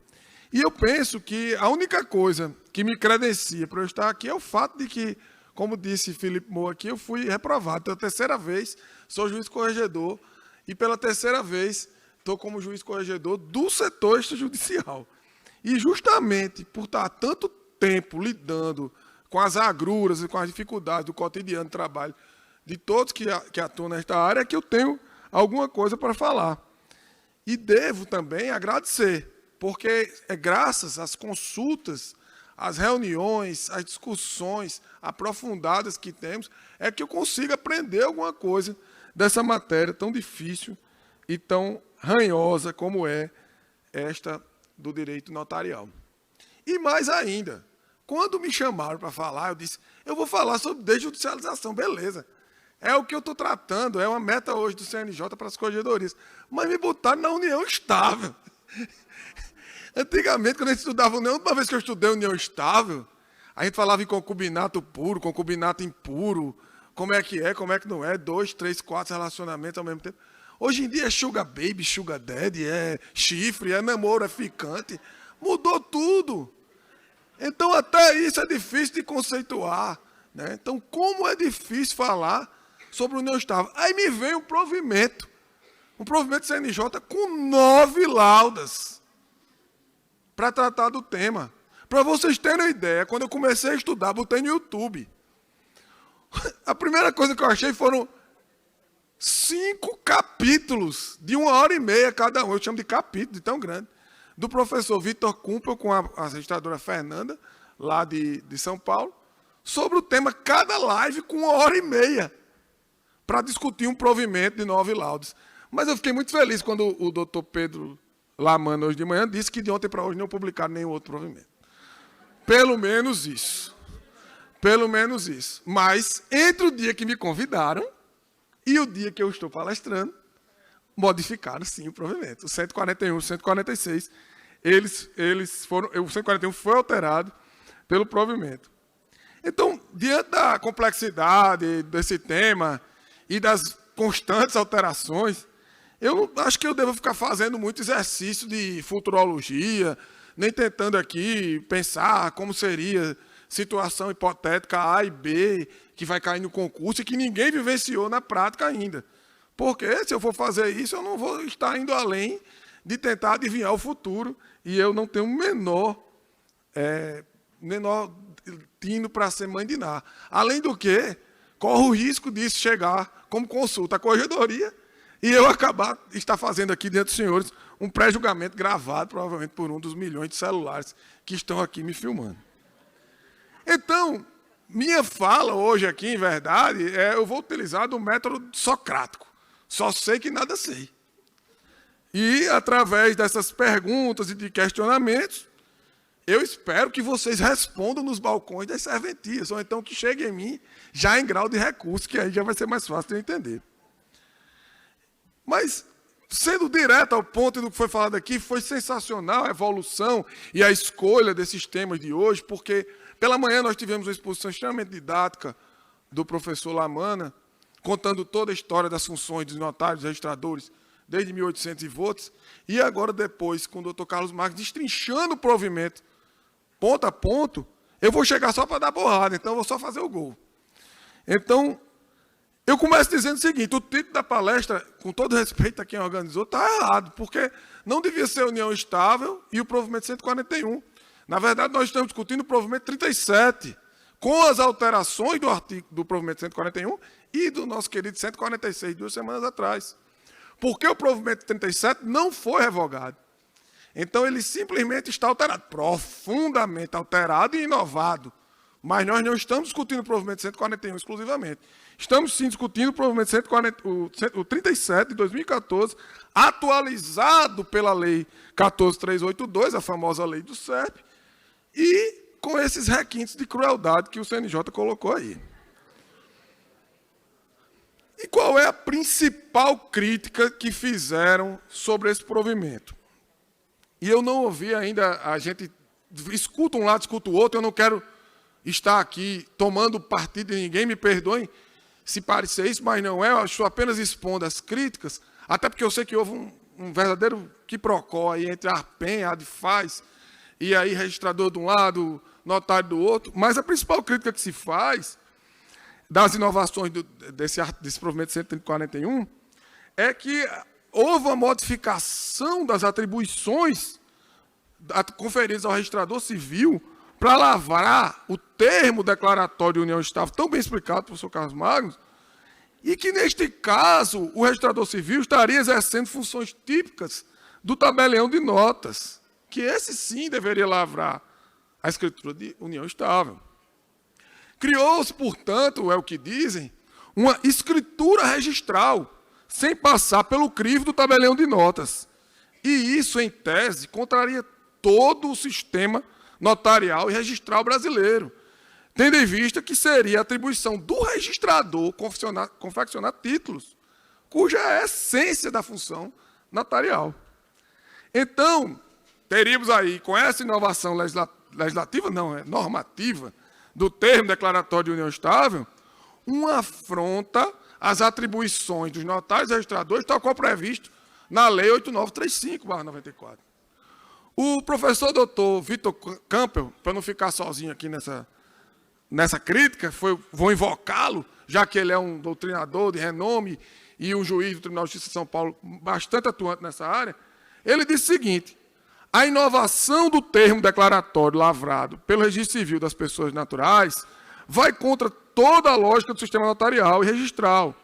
E eu penso que a única coisa que me credencia para eu estar aqui é o fato de que, como disse Felipe Moura aqui, eu fui reprovado. Pela terceira vez, sou juiz corregedor, e pela terceira vez estou como juiz corregedor do setor extrajudicial. E justamente por estar tanto tempo lidando com as agruras e com as dificuldades do cotidiano de trabalho de todos que atuam nesta área, é que eu tenho alguma coisa para falar. E devo também agradecer, porque é graças às consultas, às reuniões, às discussões aprofundadas que temos, é que eu consigo aprender alguma coisa dessa matéria tão difícil e tão ranhosa como é esta do direito notarial. E mais ainda, quando me chamaram para falar, eu disse, eu vou falar sobre desjudicialização, beleza. É o que eu estou tratando, é uma meta hoje do CNJ para as corregedorias. Mas me botaram na união estável. Antigamente, quando a gente estudava união, uma vez que eu estudei união estável, a gente falava em concubinato puro, concubinato impuro, como é que não é, 2, 3, 4 relacionamentos ao mesmo tempo. Hoje em dia é sugar baby, sugar daddy, é chifre, é namoro, é ficante. Mudou tudo. Então, até isso é difícil de conceituar. Né? Então, como é difícil falar sobre união estável? Aí me vem um provimento CNJ com 9 laudas para tratar do tema. Para vocês terem uma ideia, quando eu comecei a estudar, botei no YouTube. A primeira coisa que eu achei foram 5 capítulos de 1h30 cada um. Eu chamo de capítulo, de tão grande. Do professor Vitor Kumpel com a registradora Fernanda, lá de São Paulo, sobre o tema, cada live com 1h30, para discutir um provimento de 9 laudos. Mas eu fiquei muito feliz quando o doutor Pedro Lamano, hoje de manhã, disse que de ontem para hoje não publicaram nenhum outro provimento. Pelo menos isso. Pelo menos isso. Mas, entre o dia que me convidaram e o dia que eu estou palestrando, modificaram, sim, o provimento. O 141 e o 146, eles foram... O 141 foi alterado pelo provimento. Então, diante da complexidade desse tema e das constantes alterações, eu não acho que eu devo ficar fazendo muito exercício de futurologia, nem tentando aqui pensar como seria situação hipotética A e B, que vai cair no concurso e que ninguém vivenciou na prática ainda. Porque se eu for fazer isso, eu não vou estar indo além de tentar adivinhar o futuro, e eu não tenho menor tino para ser mãe de Ná. Além do que, corre o risco disso chegar como consulta à corregedoria e eu estar fazendo aqui diante dos senhores um pré-julgamento gravado, provavelmente por um dos milhões de celulares que estão aqui me filmando. Então, minha fala hoje aqui, em verdade, eu vou utilizar do método socrático. Só sei que nada sei. E, através dessas perguntas e de questionamentos, eu espero que vocês respondam nos balcões das serventias, ou então que cheguem em mim já em grau de recurso, que aí já vai ser mais fácil de eu entender. Mas, sendo direto ao ponto do que foi falado aqui, foi sensacional a evolução e a escolha desses temas de hoje, porque pela manhã nós tivemos uma exposição extremamente didática do professor Lamana, contando toda a história das funções dos notários e registradores, desde 1800 e volts, e agora depois, com o Dr. Carlos Marques, destrinchando o provimento, ponto a ponto, eu vou chegar só para dar porrada, então eu vou só fazer o gol. Então, eu começo dizendo o seguinte, o título da palestra, com todo respeito a quem organizou, está errado, porque não devia ser a união estável e o provimento 141. Na verdade, nós estamos discutindo o provimento 37, com as alterações do artigo do provimento 141 e do nosso querido 146, 2 semanas atrás. Porque o provimento 37 não foi revogado. Então, ele simplesmente está alterado, profundamente alterado e inovado. Mas nós não estamos discutindo o provimento 141 exclusivamente. Estamos, sim, discutindo o provimento 140, o 37 de 2014, atualizado pela Lei 14.382, a famosa lei do CERP, e com esses requintes de crueldade que o CNJ colocou aí. E qual é a principal crítica que fizeram sobre esse provimento? E eu não ouvi ainda, a gente escuta um lado, escuta o outro, eu não quero estar aqui tomando partido de ninguém, me perdoem se parecer isso, mas não é, eu estou apenas expondo as críticas, até porque eu sei que houve um verdadeiro quiprocó aí entre a ARPEN, a ADFAS, e aí registrador de um lado, notário do outro, mas a principal crítica que se faz das inovações desse provimento 141 é que houve uma modificação das atribuições conferidas ao registrador civil para lavrar o termo declaratório de união estável, tão bem explicado pelo professor Carlos Magno, e que, neste caso, o registrador civil estaria exercendo funções típicas do tabelião de notas, que esse sim deveria lavrar a escritura de união estável. Criou-se, portanto, é o que dizem, uma escritura registral, sem passar pelo crivo do tabelião de notas. E isso, em tese, contraria todo o sistema notarial e registral brasileiro, tendo em vista que seria a atribuição do registrador confeccionar títulos, cuja é a essência da função notarial. Então, teríamos aí, com essa inovação legislativa, não, é normativa, do termo declaratório de união estável, uma afronta às atribuições dos notários e registradores, tal qual previsto na Lei 8935/94. O professor doutor Vitor Campbell, para não ficar sozinho aqui nessa crítica, vou invocá-lo, já que ele é um doutrinador de renome e um juiz do Tribunal de Justiça de São Paulo bastante atuante nessa área, ele disse o seguinte: a inovação do termo declaratório lavrado pelo registro civil das pessoas naturais vai contra toda a lógica do sistema notarial e registral,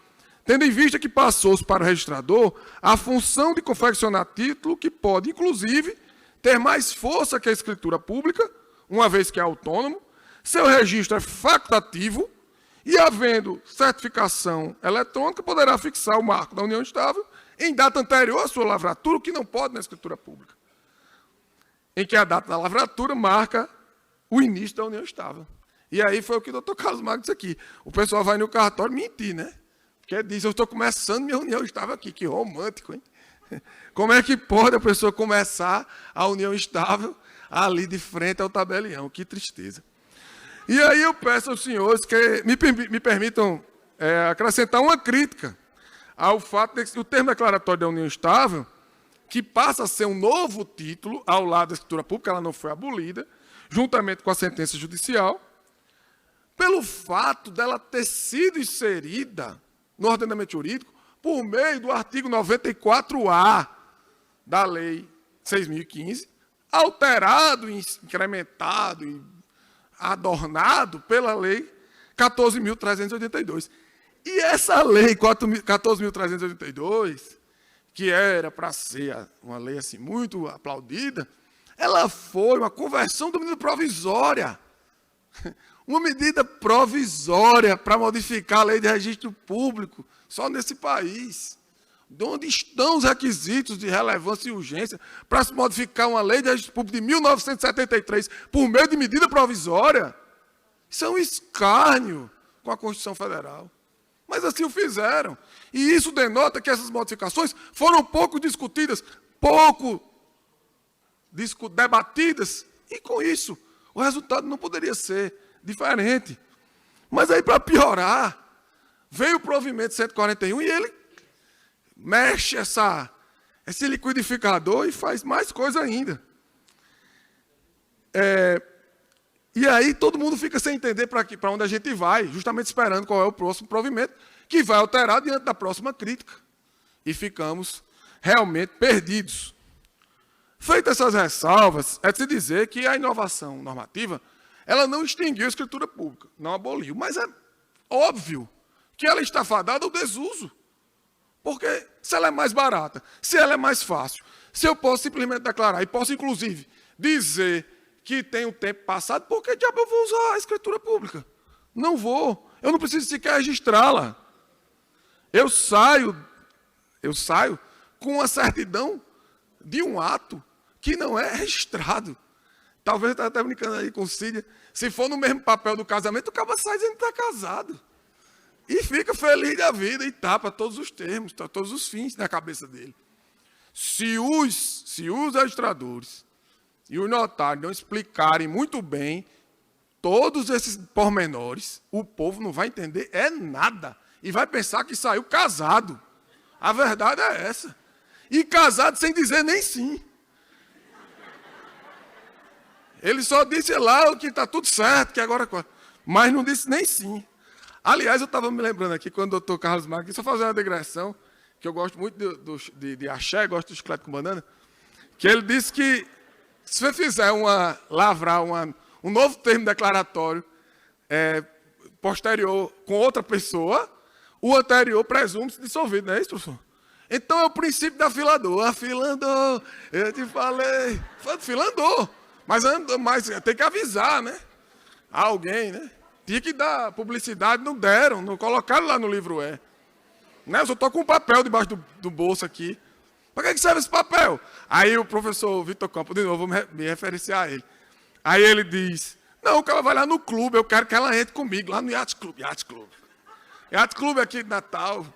tendo em vista que passou-se para o registrador a função de confeccionar título que pode, inclusive, ter mais força que a escritura pública, uma vez que é autônomo, seu registro é facultativo e, havendo certificação eletrônica, poderá fixar o marco da união estável em data anterior à sua lavratura, o que não pode na escritura pública, em que a data da lavratura marca o início da união estável. E aí foi o que o doutor Carlos Magno disse aqui. O pessoal vai no cartório mentir, né? Porque diz, eu estou começando minha união estável aqui. Que romântico, hein? Como é que pode a pessoa começar a união estável ali de frente ao tabelião? Que tristeza. E aí eu peço aos senhores que me permitam acrescentar uma crítica ao fato de que o termo declaratório da união estável, que passa a ser um novo título ao lado da escritura pública, ela não foi abolida, juntamente com a sentença judicial, pelo fato dela ter sido inserida no ordenamento jurídico por meio do artigo 94A da Lei 6.015, alterado, incrementado e adornado pela Lei 14.382. E essa Lei 14.382, que era para ser uma lei assim, muito aplaudida, ela foi uma conversão de medida provisória. Uma medida provisória para modificar a lei de registro público, só nesse país. De onde estão os requisitos de relevância e urgência para se modificar uma lei de registro público de 1973 por meio de medida provisória? Isso é um escárnio com a Constituição Federal. Mas assim o fizeram. E isso denota que essas modificações foram pouco discutidas, pouco debatidas, e com isso o resultado não poderia ser diferente. Mas aí, para piorar, veio o provimento 141 e ele mexe esse liquidificador e faz mais coisa ainda. E aí todo mundo fica sem entender para onde a gente vai, justamente esperando qual é o próximo provimento, que vai alterar diante da próxima crítica. E ficamos realmente perdidos. Feitas essas ressalvas, é de se dizer que a inovação normativa, ela não extinguiu a escritura pública, não aboliu, mas é óbvio que ela está fadada ao desuso. Porque se ela é mais barata, se ela é mais fácil, se eu posso simplesmente declarar, e posso inclusive dizer que tem um tempo passado, por que diabo eu vou usar a escritura pública? Não vou, eu não preciso sequer registrá-la. Eu saio com uma certidão de um ato que não é registrado. Talvez eu esteja até brincando aí com o Cília. Se for no mesmo papel do casamento, o cara sai dizendo que está casado. E fica feliz da vida e tapa todos os termos, todos os fins na cabeça dele. Se os registradores e os notários não explicarem muito bem todos esses pormenores, o povo não vai entender nada. E vai pensar que saiu casado. A verdade é essa. E casado sem dizer nem sim. Ele só disse lá que está tudo certo, que agora... Mas não disse nem sim. Aliás, eu estava me lembrando aqui, quando o doutor Carlos Marques, só fazer uma digressão, que eu gosto muito de axé, gosto do chiclete com banana, que ele disse que se você fizer lavrar um novo termo declaratório posterior com outra pessoa, o anterior presume-se dissolvido, não é isso, professor? Então é o princípio da fila andou. A fila andou, eu te falei. A fila andou. Mas tem que avisar, né? Alguém, né? Tinha que dar publicidade, não deram, não colocaram lá no livro né? Eu só estou com um papel debaixo do bolso aqui. Para que serve esse papel? Aí o professor Vitor Campos, de novo, vou me referenciar a ele. Aí ele diz, não, o cara vai lá no clube, eu quero que ela entre comigo, lá no Yacht Club. Yacht Club aqui de Natal.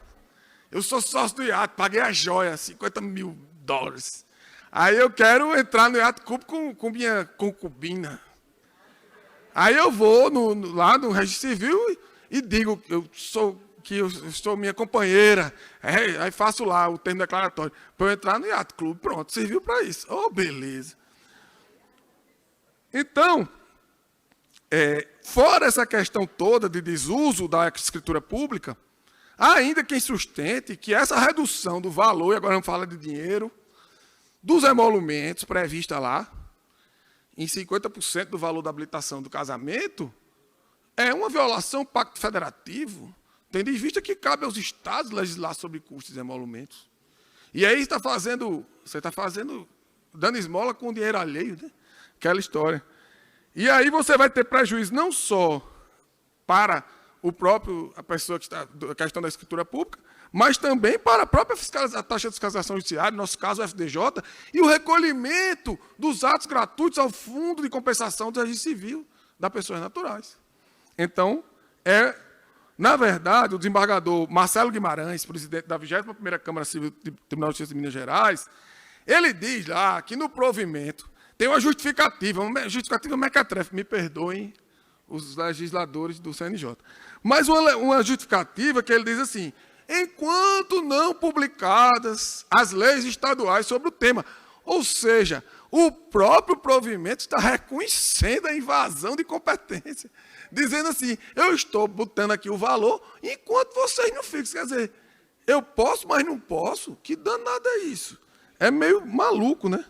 Eu sou sócio do iate, paguei a joia, $50 mil. Aí eu quero entrar no Yacht Club com minha concubina. Aí eu vou lá no Registro Civil e digo que eu sou minha companheira. Aí faço lá o termo declaratório. Para eu entrar no Yacht Club. Pronto, serviu para isso. Oh, beleza. Então, fora essa questão toda de desuso da escritura pública, há ainda quem sustente que essa redução do valor, e agora vamos falar de dinheiro, dos emolumentos prevista lá, em 50% do valor da habilitação do casamento, é uma violação do Pacto Federativo, tendo em vista que cabe aos Estados legislar sobre custos e emolumentos. E aí você está dando esmola com dinheiro alheio, né? Aquela história. E aí você vai ter prejuízo não só para a pessoa que está, a questão da escritura pública, mas também para a própria a taxa de fiscalização judiciária, no nosso caso o FDJ, e o recolhimento dos atos gratuitos ao Fundo de Compensação do Registro Civil das Pessoas Naturais. Então, na verdade, o desembargador Marcelo Guimarães, presidente da 21ª Câmara Civil do Tribunal de Justiça de Minas Gerais, ele diz lá que no provimento tem uma justificativa mequetrefe, me perdoem os legisladores do CNJ, mas uma justificativa que ele diz assim, enquanto não publicadas as leis estaduais sobre o tema. Ou seja, o próprio provimento está reconhecendo a invasão de competência, dizendo assim, eu estou botando aqui o valor, enquanto vocês não fixam. Quer dizer, Eu posso, mas não posso? Que danado é isso? É meio maluco, né?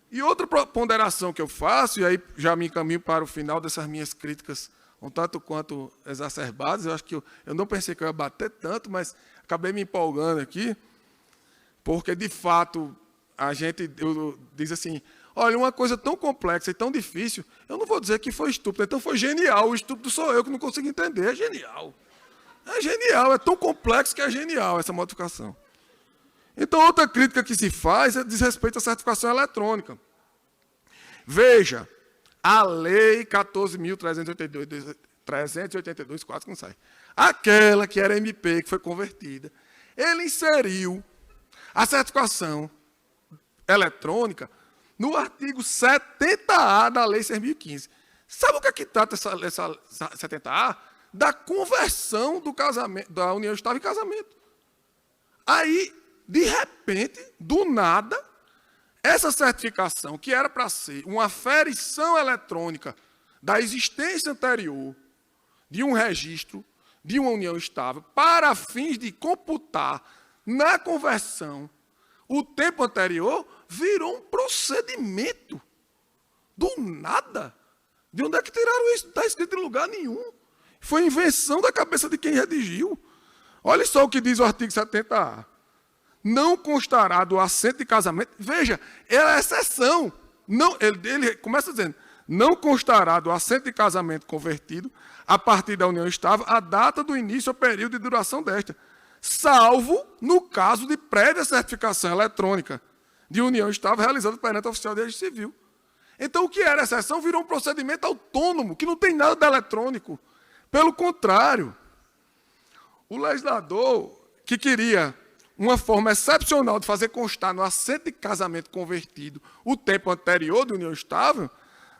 E outra ponderação que eu faço, e aí já me encaminho para o final dessas minhas críticas, um tanto quanto exacerbadas, eu acho que eu não pensei que eu ia bater tanto, mas acabei me empolgando aqui, porque, de fato, a gente diz assim, olha, uma coisa tão complexa e tão difícil, eu não vou dizer que foi estúpido, então foi genial, o estúpido sou eu que não consigo entender, é genial. É genial, é tão complexo que é genial essa modificação. Então, outra crítica que se faz diz respeito à certificação eletrônica. Veja, a Lei 14.382, quase que não sai, aquela que era MP, que foi convertida, ele inseriu a certificação eletrônica no artigo 70A da Lei 6.015. Sabe o que é que trata essa 70A? Da conversão do casamento, da união estável em casamento. Aí, de repente, do nada, essa certificação, que era para ser uma aferição eletrônica da existência anterior de um registro de uma união estável, para fins de computar na conversão o tempo anterior, virou um procedimento. Do nada. De onde é que tiraram isso? Não está escrito em lugar nenhum. Foi invenção da cabeça de quem redigiu. Olha só o que diz o artigo 70A. Não constará do assento de casamento. Veja, é a exceção. Não, ele começa dizendo, não constará do assento de casamento convertido, a partir da união estável, a data do início ou período de duração desta, salvo no caso de prévia certificação eletrônica de união estável realizada perante o oficial de registro civil. Então, o que era exceção virou um procedimento autônomo, que não tem nada de eletrônico. Pelo contrário, o legislador que queria uma forma excepcional de fazer constar no assento de casamento convertido o tempo anterior da união estável,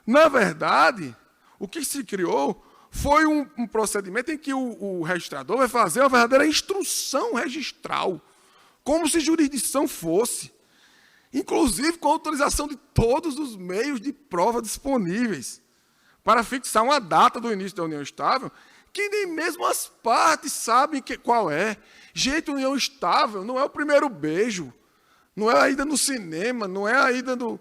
na verdade, o que se criou foi um procedimento em que o registrador vai fazer uma verdadeira instrução registral, como se jurisdição fosse, inclusive com a autorização de todos os meios de prova disponíveis, para fixar uma data do início da união estável, que nem mesmo as partes sabem qual é. Gente, união estável não é o primeiro beijo, não é a ida no cinema, não é a ida no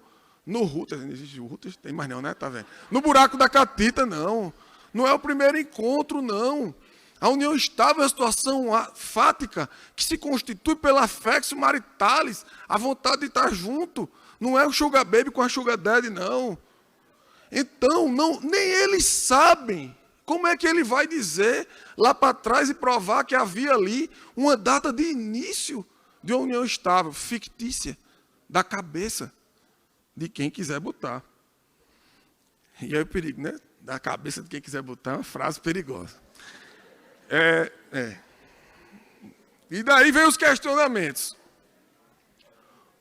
Rutas, não existe Rutas? Tem mais não, né? Tá vendo? No buraco da catita, não. Não é o primeiro encontro, não. A união estável é uma situação fática que se constitui pelo affectio maritalis, a vontade de estar junto. Não é o sugar baby com a sugar daddy, não. Então, nem eles sabem como é que ele vai dizer lá para trás e provar que havia ali uma data de início de uma união estável, fictícia, da cabeça de quem quiser botar. E aí o perigo, né? Da cabeça de quem quiser botar é uma frase perigosa. E daí vem os questionamentos.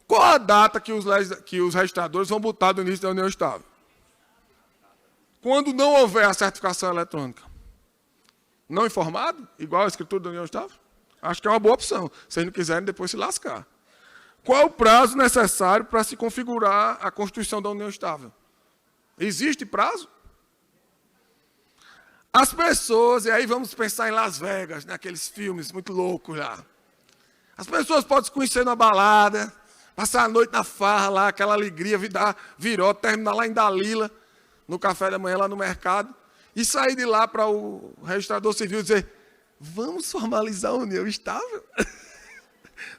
Qual a data que os registradores vão botar do início da união estável? Quando não houver a certificação eletrônica. Não informado? Igual a escritura da união estável? Acho que é uma boa opção. Se eles não quiserem, depois se lascar. Qual é o prazo necessário para se configurar a constituição da união estável? Existe prazo? As pessoas, e aí vamos pensar em Las Vegas, naqueles filmes muito loucos lá. As pessoas podem se conhecer numa balada, passar a noite na farra lá, aquela alegria, virou, terminar lá em Dalila, no café da manhã lá no mercado, e sair de lá para o registrador civil e dizer, vamos formalizar a união estável?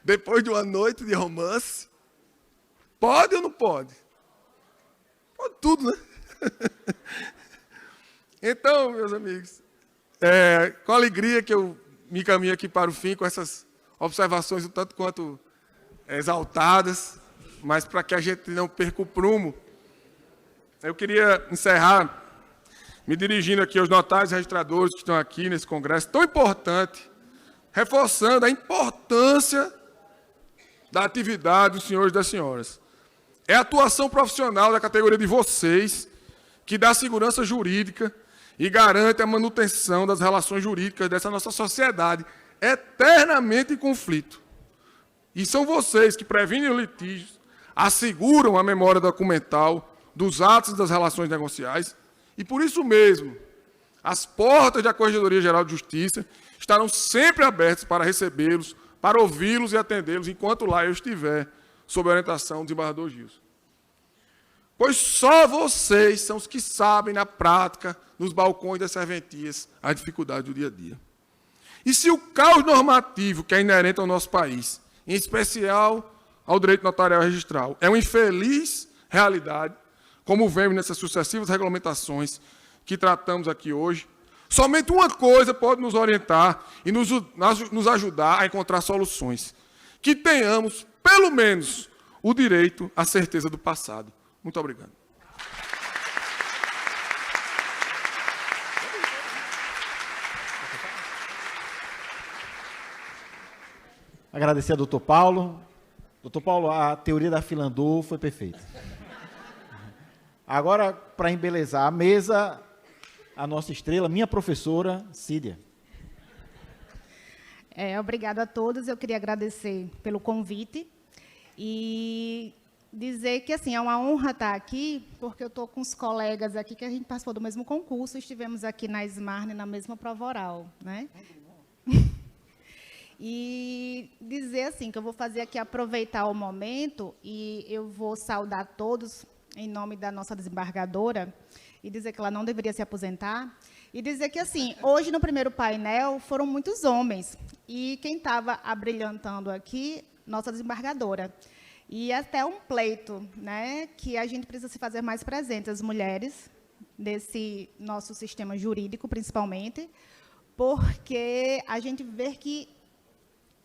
Depois de uma noite de romance? Pode ou não pode? Pode tudo, né? Então, meus amigos, com alegria que eu me encaminho aqui para o fim, com essas observações um tanto quanto exaltadas, mas para que a gente não perca o prumo, eu queria encerrar me dirigindo aqui aos notários e registradores que estão aqui nesse congresso tão importante, reforçando a importância da atividade dos senhores e das senhoras. É a atuação profissional da categoria de vocês que dá segurança jurídica e garante a manutenção das relações jurídicas dessa nossa sociedade eternamente em conflito. E são vocês que previnem os litígios, asseguram a memória documental dos atos das relações negociais, e por isso mesmo, As portas da Corregedoria Geral de Justiça estarão sempre abertas para recebê-los, para ouvi-los e atendê-los enquanto lá eu estiver, sob a orientação do desembargador Gilson. Pois só vocês são os que sabem, na prática, nos balcões das serventias, as dificuldades do dia a dia. E se o caos normativo que é inerente ao nosso país, em especial ao direito notarial e registral, é uma infeliz realidade, como vemos nessas sucessivas regulamentações que tratamos aqui hoje, somente uma coisa pode nos orientar e nos ajudar a encontrar soluções. Que tenhamos, pelo menos, o direito à certeza do passado. Muito obrigado. Agradecer ao doutor Paulo. Doutor Paulo, a teoria da fila andou, foi perfeita. Agora, para embelezar a mesa, a nossa estrela, minha professora, Cídia. Obrigada a todos. Eu queria agradecer pelo convite e dizer que, assim, é uma honra estar aqui, porque eu estou com os colegas aqui que a gente participou do mesmo concurso, estivemos aqui na Smarne, na mesma prova oral, né? E dizer, assim, que eu vou fazer aqui, aproveitar o momento, e eu vou saudar todos, em nome da nossa desembargadora, e dizer que ela não deveria se aposentar, e dizer que, assim, hoje, no primeiro painel, foram muitos homens, e quem estava abrilhantando aqui, nossa desembargadora. E até um pleito, né, que a gente precisa se fazer mais presente, as mulheres, desse nosso sistema jurídico, principalmente, porque a gente vê que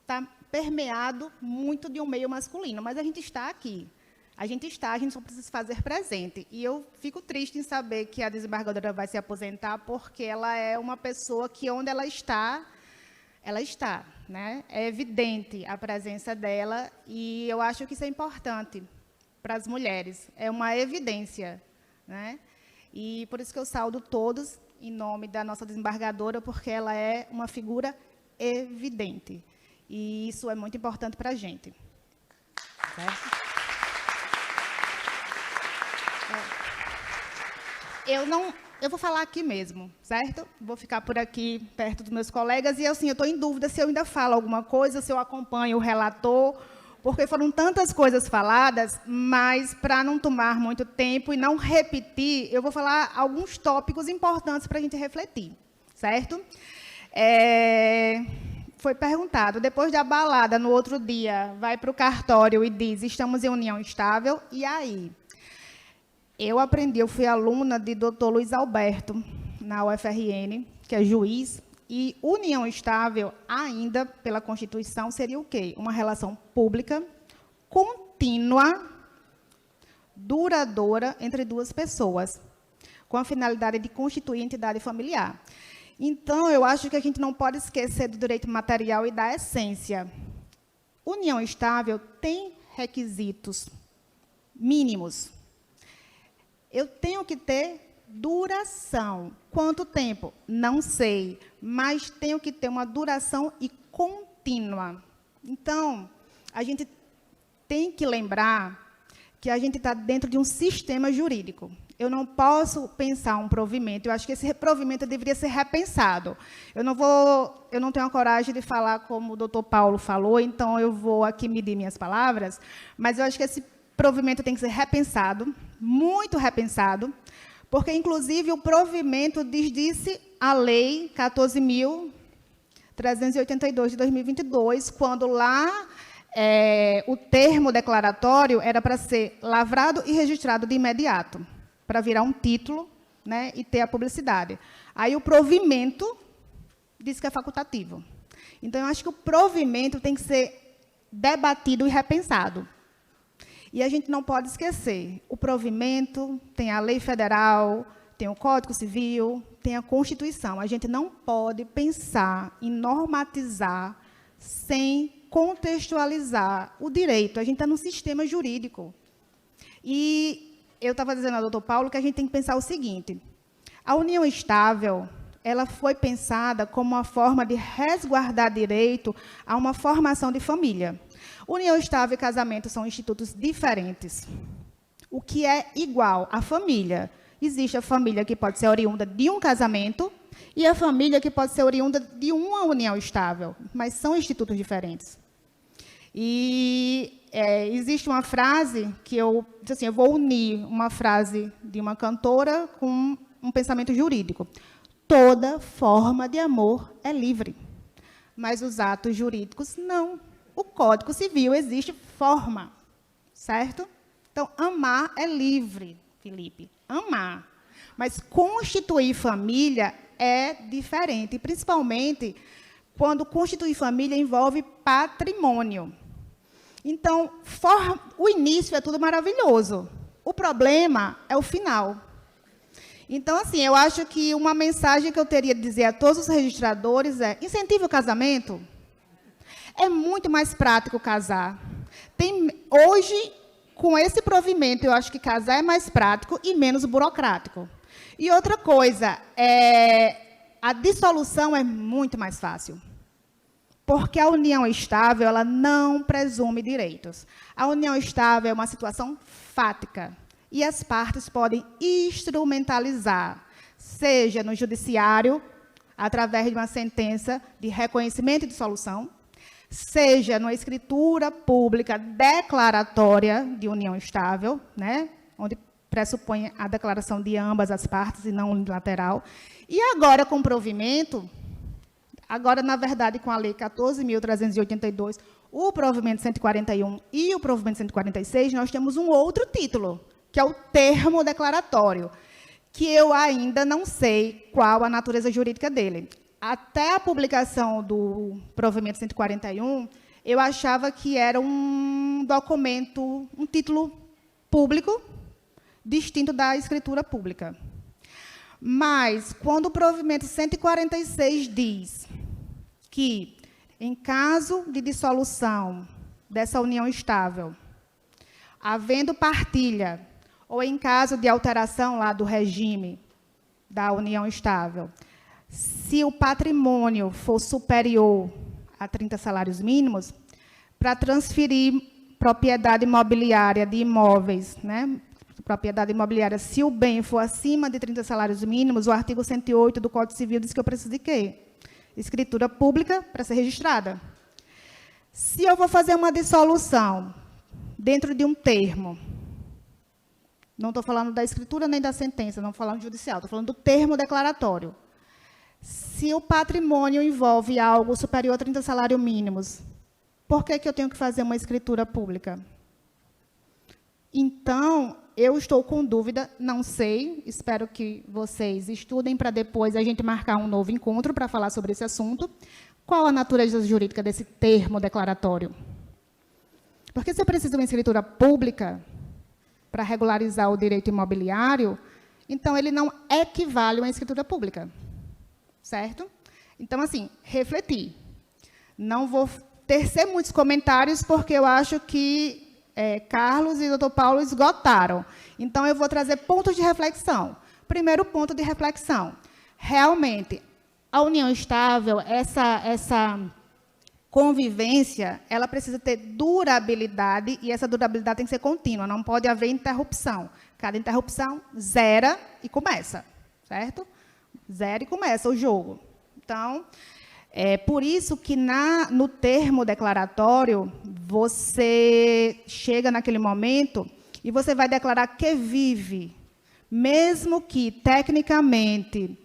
está permeado muito de um meio masculino, mas a gente está aqui. A gente só precisa se fazer presente. E eu fico triste em saber que a desembargadora vai se aposentar, porque ela é uma pessoa que, onde ela está, né? É evidente a presença dela, e eu acho que isso é importante para as mulheres. É uma evidência, né? E por isso que eu saúdo todos, em nome da nossa desembargadora, porque ela é uma figura evidente. E isso é muito importante para a gente. Certo? Eu vou falar aqui mesmo, certo? Vou ficar por aqui, perto dos meus colegas, e assim, eu estou em dúvida se eu ainda falo alguma coisa, se eu acompanho o relator, porque foram tantas coisas faladas, mas, para não tomar muito tempo e não repetir, eu vou falar alguns tópicos importantes para a gente refletir, certo? Foi perguntado, depois da balada, no outro dia, vai para o cartório e diz, estamos em união estável, e aí? Eu fui aluna de Dr. Luiz Alberto, na UFRN, que é juiz, e união estável, ainda pela Constituição, seria o quê? Uma relação pública, contínua, duradoura, entre duas pessoas, com a finalidade de constituir entidade familiar. Então, eu acho que a gente não pode esquecer do direito material e da essência. União estável tem requisitos mínimos. Eu tenho que ter duração. Quanto tempo? Não sei, mas tenho que ter uma duração e contínua. Então, a gente tem que lembrar que a gente está dentro de um sistema jurídico. Eu não posso pensar um provimento, eu acho que esse provimento deveria ser repensado. Eu não tenho a coragem de falar como o doutor Paulo falou, então eu vou aqui medir minhas palavras, mas eu acho que esse provimento tem que ser repensado, muito repensado, porque, inclusive, o provimento desdisse a Lei 14.382 de 2022, quando lá o termo declaratório era para ser lavrado e registrado de imediato, para virar um título, né, e ter a publicidade. Aí o provimento diz que é facultativo. Então, eu acho que o provimento tem que ser debatido e repensado. E a gente não pode esquecer, o provimento tem a lei federal, tem o Código Civil, tem a Constituição. A gente não pode pensar em normatizar sem contextualizar o direito. A gente está num sistema jurídico. E eu estava dizendo ao doutor Paulo que a gente tem que pensar o seguinte, a união estável, ela foi pensada como uma forma de resguardar direito a uma formação de família. União estável e casamento são institutos diferentes. O que é igual à família? Existe a família que pode ser oriunda de um casamento E a família que pode ser oriunda de uma união estável, mas são institutos diferentes. E existe uma frase que eu disse assim, eu vou unir uma frase de uma cantora com um pensamento jurídico. Toda forma de amor é livre, mas os atos jurídicos não. O Código Civil existe forma, certo? Então, amar é livre, Felipe, amar. Mas constituir família é diferente, principalmente quando constituir família envolve patrimônio. Então, o início é tudo maravilhoso. O problema é o final. Então, assim, eu acho que uma mensagem que eu teria de dizer a todos os registradores é: incentive o casamento. É muito mais prático casar. Hoje, com esse provimento, eu acho que casar é mais prático e menos burocrático. E outra coisa, a dissolução é muito mais fácil. Porque a união estável, ela não presume direitos. A união estável é uma situação fática. E as partes podem instrumentalizar, seja no judiciário, através de uma sentença de reconhecimento e dissolução, seja numa escritura pública declaratória de união estável, né, onde pressupõe a declaração de ambas as partes e não unilateral. E agora, com o provimento, agora, na verdade, com a Lei 14.382, o provimento 141 e o provimento 146, nós temos um outro título, que é o termo declaratório, que eu ainda não sei qual a natureza jurídica dele. Até a publicação do provimento 141, eu achava que era um documento, um título público, distinto da escritura pública. Mas, quando o provimento 146 diz que, em caso de dissolução dessa união estável, havendo partilha, ou em caso de alteração lá do regime da união estável, se o patrimônio for superior a 30 salários mínimos, para transferir propriedade imobiliária de imóveis, né, propriedade imobiliária, se o bem for acima de 30 salários mínimos, o artigo 108 do Código Civil diz que eu preciso de quê? Escritura pública para ser registrada. Se eu vou fazer uma dissolução dentro de um termo, não estou falando da escritura nem da sentença, não estou falando judicial, estou falando do termo declaratório. Se o patrimônio envolve algo superior a 30 salários mínimos, por que eu tenho que fazer uma escritura pública? Então, eu estou com dúvida, não sei, espero que vocês estudem para depois a gente marcar um novo encontro para falar sobre esse assunto. Qual a natureza jurídica desse termo declaratório? Porque se eu preciso de uma escritura pública para regularizar o direito imobiliário, então ele não equivale a uma escritura pública. Certo? Então, assim, refletir. Não vou tecer muitos comentários, porque eu acho que Carlos e Dr. Paulo esgotaram. Então, eu vou trazer pontos de reflexão. Primeiro ponto de reflexão. Realmente, a união estável, essa convivência, ela precisa ter durabilidade, e essa durabilidade tem que ser contínua, não pode haver interrupção. Cada interrupção zera e começa, certo? Zero e começa o jogo. Então, é por isso que no termo declaratório, você chega naquele momento e você vai declarar que vive, mesmo que, tecnicamente,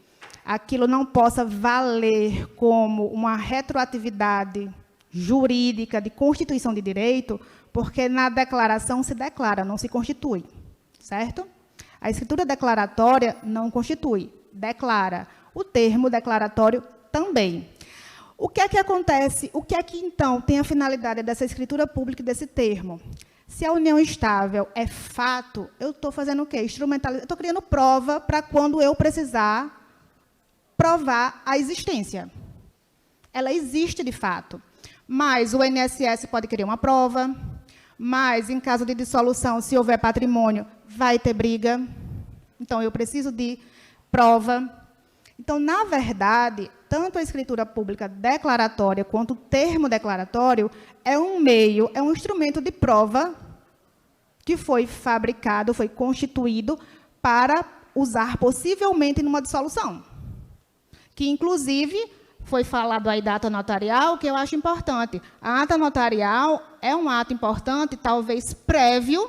aquilo não possa valer como uma retroatividade jurídica de constituição de direito, porque na declaração se declara, não se constitui, certo? A escritura declaratória não constitui, declara. O termo declaratório também. O que é que acontece? O que é que, então, tem a finalidade dessa escritura pública e desse termo? Se a união estável é fato, eu estou fazendo o quê? Instrumentalizar. Eu estou criando prova para quando eu precisar provar a existência. Ela existe de fato. Mas o INSS pode querer uma prova, mas, em caso de dissolução, se houver patrimônio, vai ter briga. Então, eu preciso de prova. Então, na verdade, tanto a escritura pública declaratória quanto o termo declaratório é um meio, é um instrumento de prova que foi fabricado, foi constituído para usar possivelmente numa dissolução. que, inclusive, foi falado aí da ata notarial, que eu acho importante. A ata notarial é um ato importante, talvez prévio,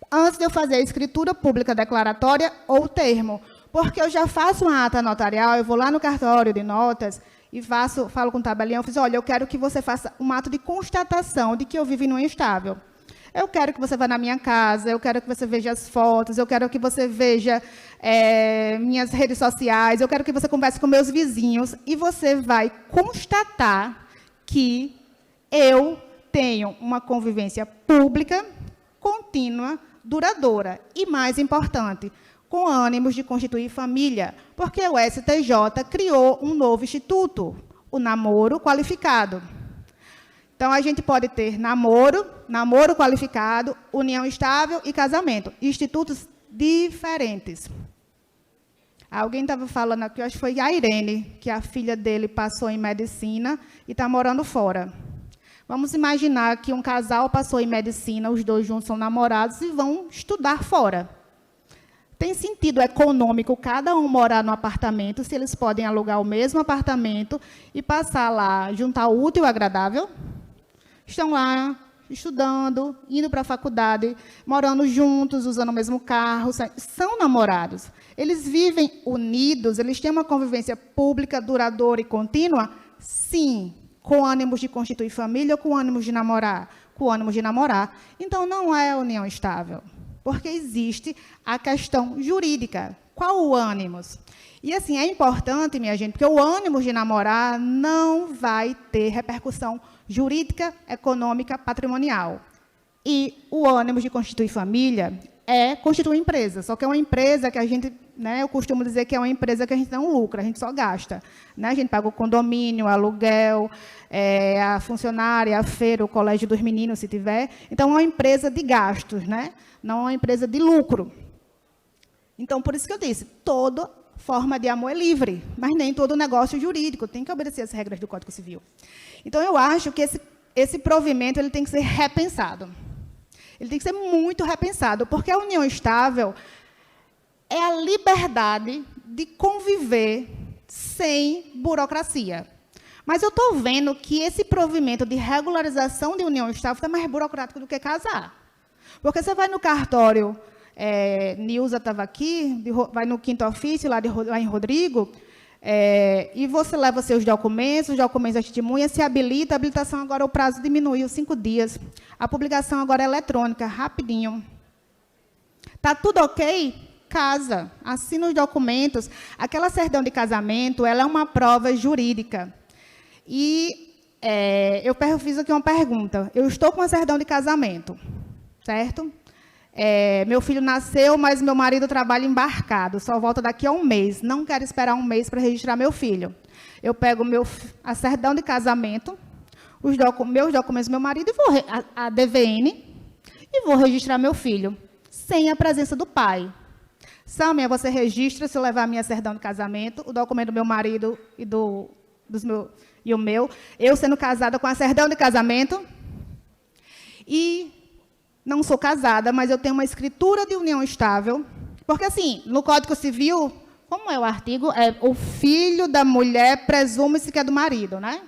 antes de eu fazer a escritura pública declaratória ou termo. Porque eu já faço uma ata notarial, eu vou lá no cartório de notas e falo com o tabelinho, eu fiz, olha, eu quero que você faça um ato de constatação de que eu vivo em união estável. Eu quero que você vá na minha casa, eu quero que você veja as fotos, eu quero que você veja minhas redes sociais, eu quero que você converse com meus vizinhos e você vai constatar que eu tenho uma convivência pública, contínua, duradoura e, mais importante, com ânimos de constituir família, porque o STJ criou um novo instituto, o namoro qualificado. Então, a gente pode ter namoro qualificado, união estável e casamento. Institutos diferentes. Alguém estava falando aqui, eu acho que foi a Irene, que a filha dele passou em medicina e está morando fora. Vamos imaginar que um casal passou em medicina, os dois juntos são namorados e vão estudar fora. Tem sentido econômico cada um morar no apartamento, se eles podem alugar o mesmo apartamento e passar lá, juntar o útil e o agradável? Estão lá, estudando, indo para a faculdade, morando juntos, usando o mesmo carro, são namorados. Eles vivem unidos, eles têm uma convivência pública, duradoura e contínua? Sim, com ânimos de constituir família ou com ânimos de namorar? Com ânimos de namorar. Então, não é união estável, porque existe a questão jurídica. Qual o ânimos? E, assim, é importante, minha gente, porque o ânimo de namorar não vai ter repercussão jurídica, econômica, patrimonial. E o ânimo de constituir família é constituir empresa, só que é uma empresa que a gente, né, eu costumo dizer que é uma empresa que a gente não lucra, a gente só gasta. Né? A gente paga o condomínio, o aluguel, a funcionária, a feira, o colégio dos meninos, se tiver. Então, é uma empresa de gastos, né? Não é uma empresa de lucro. Então, por isso que eu disse, toda forma de amor é livre, mas nem todo negócio jurídico, tem que obedecer as regras do Código Civil. Então, eu acho que esse provimento ele tem que ser repensado. Ele tem que ser muito repensado, porque a união estável é a liberdade de conviver sem burocracia. Mas eu estou vendo que esse provimento de regularização de união estável está mais burocrático do que casar. Porque você vai no cartório, Nilza estava aqui, vai no 5º ofício, lá em Rodrigo, e você leva seus documentos, os documentos da testemunha, se habilita, a habilitação agora, o prazo diminuiu 5 dias. A publicação agora é eletrônica, rapidinho. Está tudo ok? Casa, assina os documentos. Aquela certidão de casamento, ela é uma prova jurídica. E eu fiz aqui uma pergunta. Eu estou com uma certidão de casamento, certo? Meu filho nasceu, mas meu marido trabalha embarcado, só volta daqui a um mês. Não quero esperar um mês para registrar meu filho. Eu pego a certidão de casamento, meus documentos do meu marido, e vou a DVN, e vou registrar meu filho, sem a presença do pai. Samia, você registra, se eu levar a minha certidão de casamento, o documento do meu marido e o meu, eu sendo casada com a certidão de casamento, e não sou casada, mas eu tenho uma escritura de união estável, porque, assim, no Código Civil, como é o artigo? O filho da mulher presume-se que é do marido, né?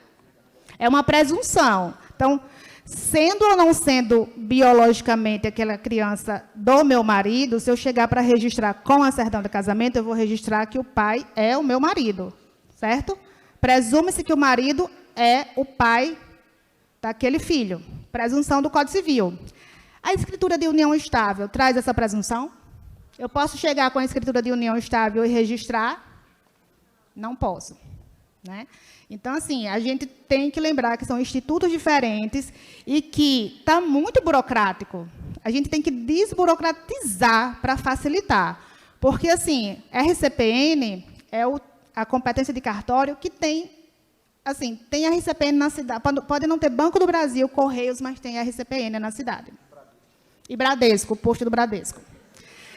É uma presunção. Então, sendo ou não sendo biologicamente aquela criança do meu marido, se eu chegar para registrar com a certidão de casamento, eu vou registrar que o pai é o meu marido, certo? Presume-se que o marido é o pai daquele filho. Presunção do Código Civil. A escritura de união estável traz essa presunção? Eu posso chegar com a escritura de união estável e registrar? Não posso. Né? Então, assim, a gente tem que lembrar que são institutos diferentes e que está muito burocrático. A gente tem que desburocratizar para facilitar. Porque, assim, RCPN é a competência de cartório que tem, assim, tem RCPN na cidade. Pode não ter Banco do Brasil, Correios, mas tem RCPN na cidade. E Bradesco, o posto do Bradesco.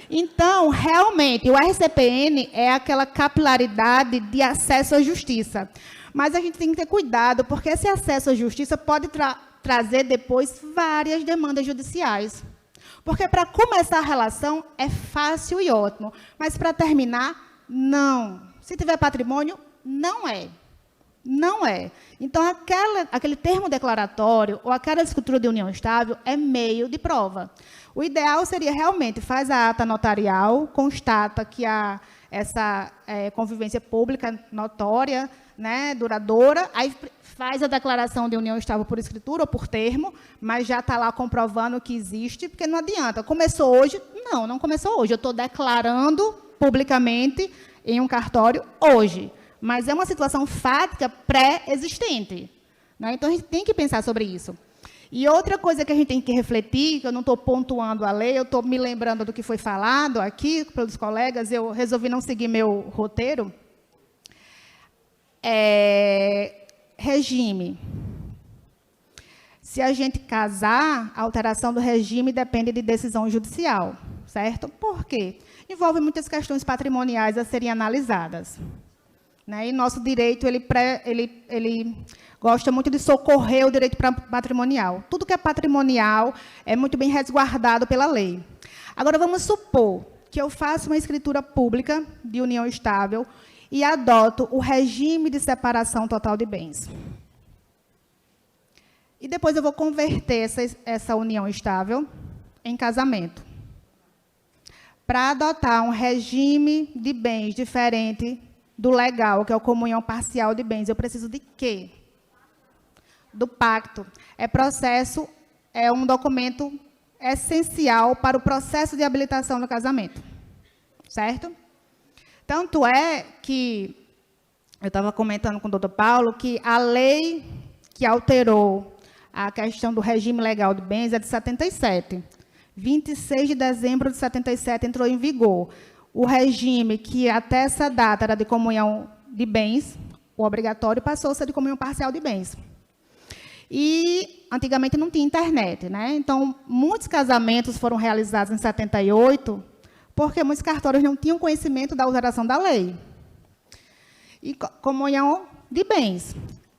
Então, realmente, o RCPN é aquela capilaridade de acesso à justiça. Mas a gente tem que ter cuidado, porque esse acesso à justiça pode trazer depois várias demandas judiciais. Porque para começar a relação é fácil e ótimo, mas para terminar, não. Se tiver patrimônio, Não é. Não é. Então, aquele termo declaratório ou aquela escritura de união estável é meio de prova. O ideal seria realmente faz a ata notarial, constata que há essa convivência pública notória, né, duradoura, aí faz a declaração de união estável por escritura ou por termo, mas já está lá comprovando que existe, porque não adianta. Começou hoje? Não começou hoje. Eu estou declarando publicamente em um cartório hoje, mas é uma situação fática pré-existente, né? Então, a gente tem que pensar sobre isso. E outra coisa que a gente tem que refletir, que eu não estou pontuando a lei, eu estou me lembrando do que foi falado aqui pelos colegas, eu resolvi não seguir meu roteiro. Regime. Se a gente casar, a alteração do regime depende de decisão judicial, certo? Por quê? Envolve muitas questões patrimoniais a serem analisadas, né? E nosso direito, ele gosta muito de socorrer o direito patrimonial. Tudo que é patrimonial é muito bem resguardado pela lei. Agora, vamos supor que eu faço uma escritura pública de união estável e adoto o regime de separação total de bens. E depois eu vou converter essa união estável em casamento. Para adotar um regime de bens diferente do legal, que é a comunhão parcial de bens, eu preciso de quê? Do pacto. É um documento essencial para o processo de habilitação do casamento. Certo? Tanto é que, eu estava comentando com o doutor Paulo, que a lei que alterou a questão do regime legal de bens é de 77. 26 de dezembro de 77 entrou em vigor. O regime que até essa data era de comunhão de bens, o obrigatório passou a ser de comunhão parcial de bens. E, antigamente, não tinha internet, né? Então, muitos casamentos foram realizados em 78, porque muitos cartórios não tinham conhecimento da alteração da lei. E comunhão de bens.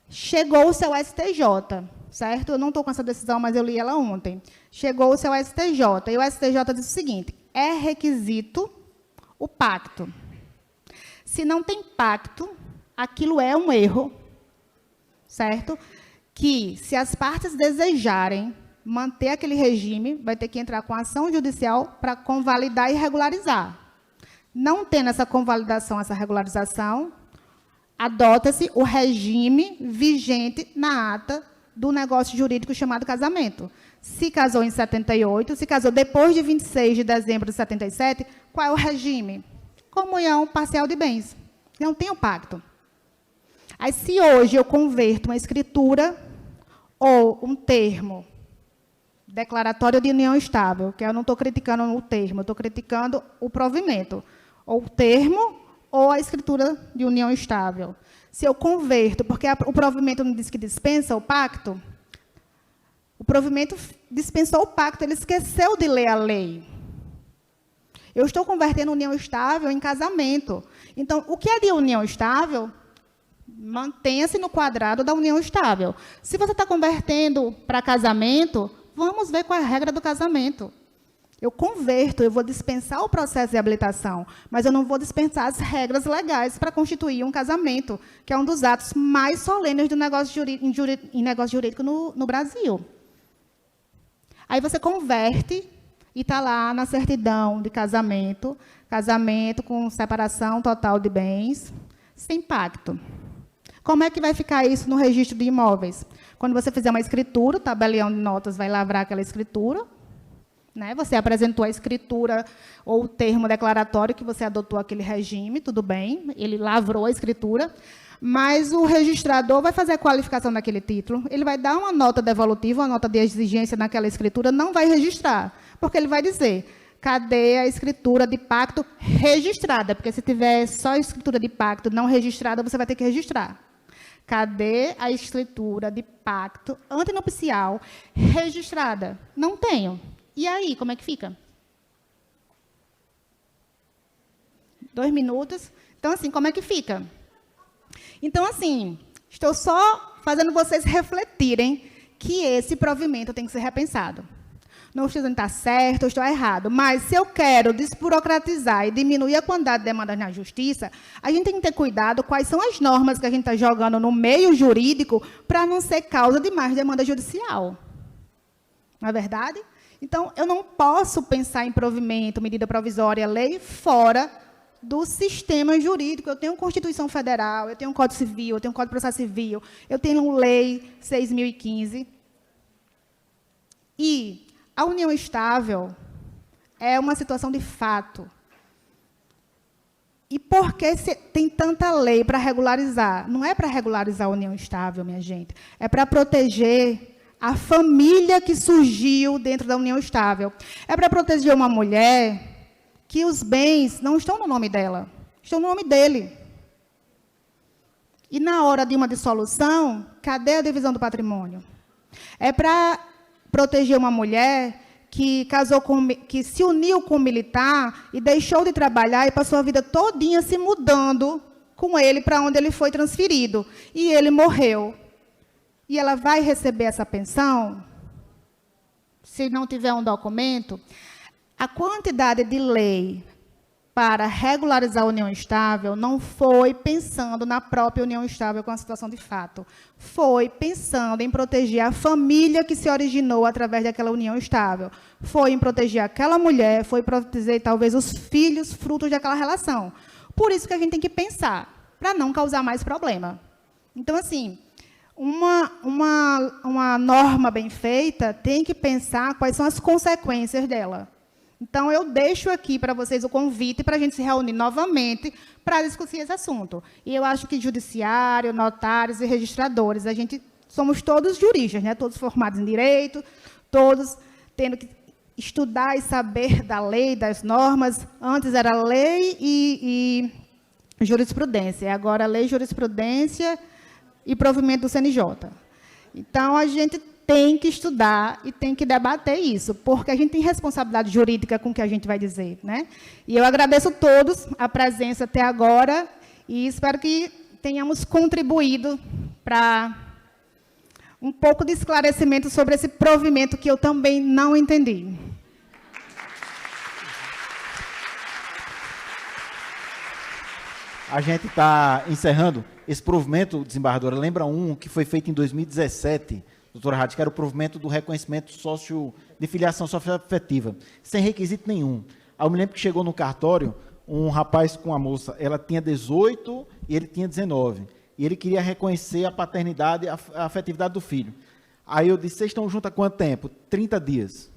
Chegou-se ao STJ, certo? Eu não estou com essa decisão, mas eu li ela ontem. Chegou-se ao STJ, e o STJ disse o seguinte: é requisito o pacto. Se não tem pacto, aquilo é um erro, certo? Que, se as partes desejarem manter aquele regime, vai ter que entrar com ação judicial para convalidar e regularizar. Não tendo essa convalidação, essa regularização, adota-se o regime vigente na ata do negócio jurídico chamado casamento. Se casou em 78, se casou depois de 26 de dezembro de 77, qual é o regime? Comunhão parcial de bens. Não tem o pacto. Aí, se hoje eu converto uma escritura ou um termo declaratório de união estável, que eu não estou criticando o termo, eu estou criticando o provimento, ou o termo ou a escritura de união estável. Se eu converto, porque o provimento não diz que dispensa o pacto, o provimento dispensou o pacto, ele esqueceu de ler a lei. Eu estou convertendo união estável em casamento. Então, o que é de união estável, mantenha-se no quadrado da união estável. Se você está convertendo para casamento, vamos ver qual é a regra do casamento. Eu converto, eu vou dispensar o processo de habilitação, mas eu não vou dispensar as regras legais para constituir um casamento, que é um dos atos mais solenes do negócio jurídico no Brasil. Aí você converte e está lá na certidão de casamento, casamento com separação total de bens, sem pacto. Como é que vai ficar isso no registro de imóveis? Quando você fizer uma escritura, o tabelião de notas vai lavrar aquela escritura, né? Você apresentou a escritura ou o termo declaratório que você adotou aquele regime, tudo bem, ele lavrou a escritura, mas o registrador vai fazer a qualificação daquele título, ele vai dar uma nota devolutiva, uma nota de exigência naquela escritura, não vai registrar, porque ele vai dizer: cadê a escritura de pacto registrada? Porque se tiver só a escritura de pacto não registrada, você vai ter que registrar. Cadê a escritura de pacto antenupcial registrada? Não tenho. E aí, como é que fica? 2 minutos. Então, assim, como é que fica? Então, assim, estou só fazendo vocês refletirem que esse provimento tem que ser repensado. não estou dizendo que está certo ou está errado, mas se eu quero desburocratizar e diminuir a quantidade de demandas na justiça, a gente tem que ter cuidado quais são as normas que a gente está jogando no meio jurídico para não ser causa de mais demanda judicial. Não é verdade? Então, eu não posso pensar em provimento, medida provisória, lei, fora do sistema jurídico. Eu tenho Constituição Federal, eu tenho Código Civil, eu tenho Código de Processo Civil, eu tenho Lei 6.015. E a união estável é uma situação de fato. E por que tem tanta lei para regularizar? Não é para regularizar a união estável, minha gente. É para proteger a família que surgiu dentro da união estável. É para proteger uma mulher que os bens não estão no nome dela, estão no nome dele. E na hora de uma dissolução, cadê a divisão do patrimônio? É para proteger uma mulher que que se uniu com um militar e deixou de trabalhar e passou a vida todinha se mudando com ele para onde ele foi transferido. E ele morreu. E ela vai receber essa pensão, se não tiver um documento. A quantidade de lei para regularizar a união estável não foi pensando na própria união estável com a situação de fato. Foi pensando em proteger a família que se originou através daquela união estável. Foi em proteger aquela mulher, foi proteger talvez os filhos frutos daquela relação. Por isso que a gente tem que pensar, para não causar mais problema. Então, assim, uma norma bem feita tem que pensar quais são as consequências dela. Então, eu deixo aqui para vocês o convite para a gente se reunir novamente para discutir esse assunto. E eu acho que judiciário, notários e registradores, somos todos juristas, né? Todos formados em direito, todos tendo que estudar e saber da lei, das normas. Antes era lei e jurisprudência, agora lei, jurisprudência e provimento do CNJ. Então, a gente tem que estudar e tem que debater isso, porque a gente tem responsabilidade jurídica com o que a gente vai dizer, né? E eu agradeço a todos a presença até agora e espero que tenhamos contribuído para um pouco de esclarecimento sobre esse provimento que eu também não entendi. A gente está encerrando esse provimento, desembargadora. Lembra um que foi feito em 2017, doutora Rádio, que era o provimento do reconhecimento de filiação socioafetiva, sem requisito nenhum. Aí eu me lembro que chegou no cartório um rapaz com uma moça, ela tinha 18 e ele tinha 19. E ele queria reconhecer a paternidade, a afetividade do filho. Aí eu disse, vocês estão juntos há quanto tempo? 30 dias.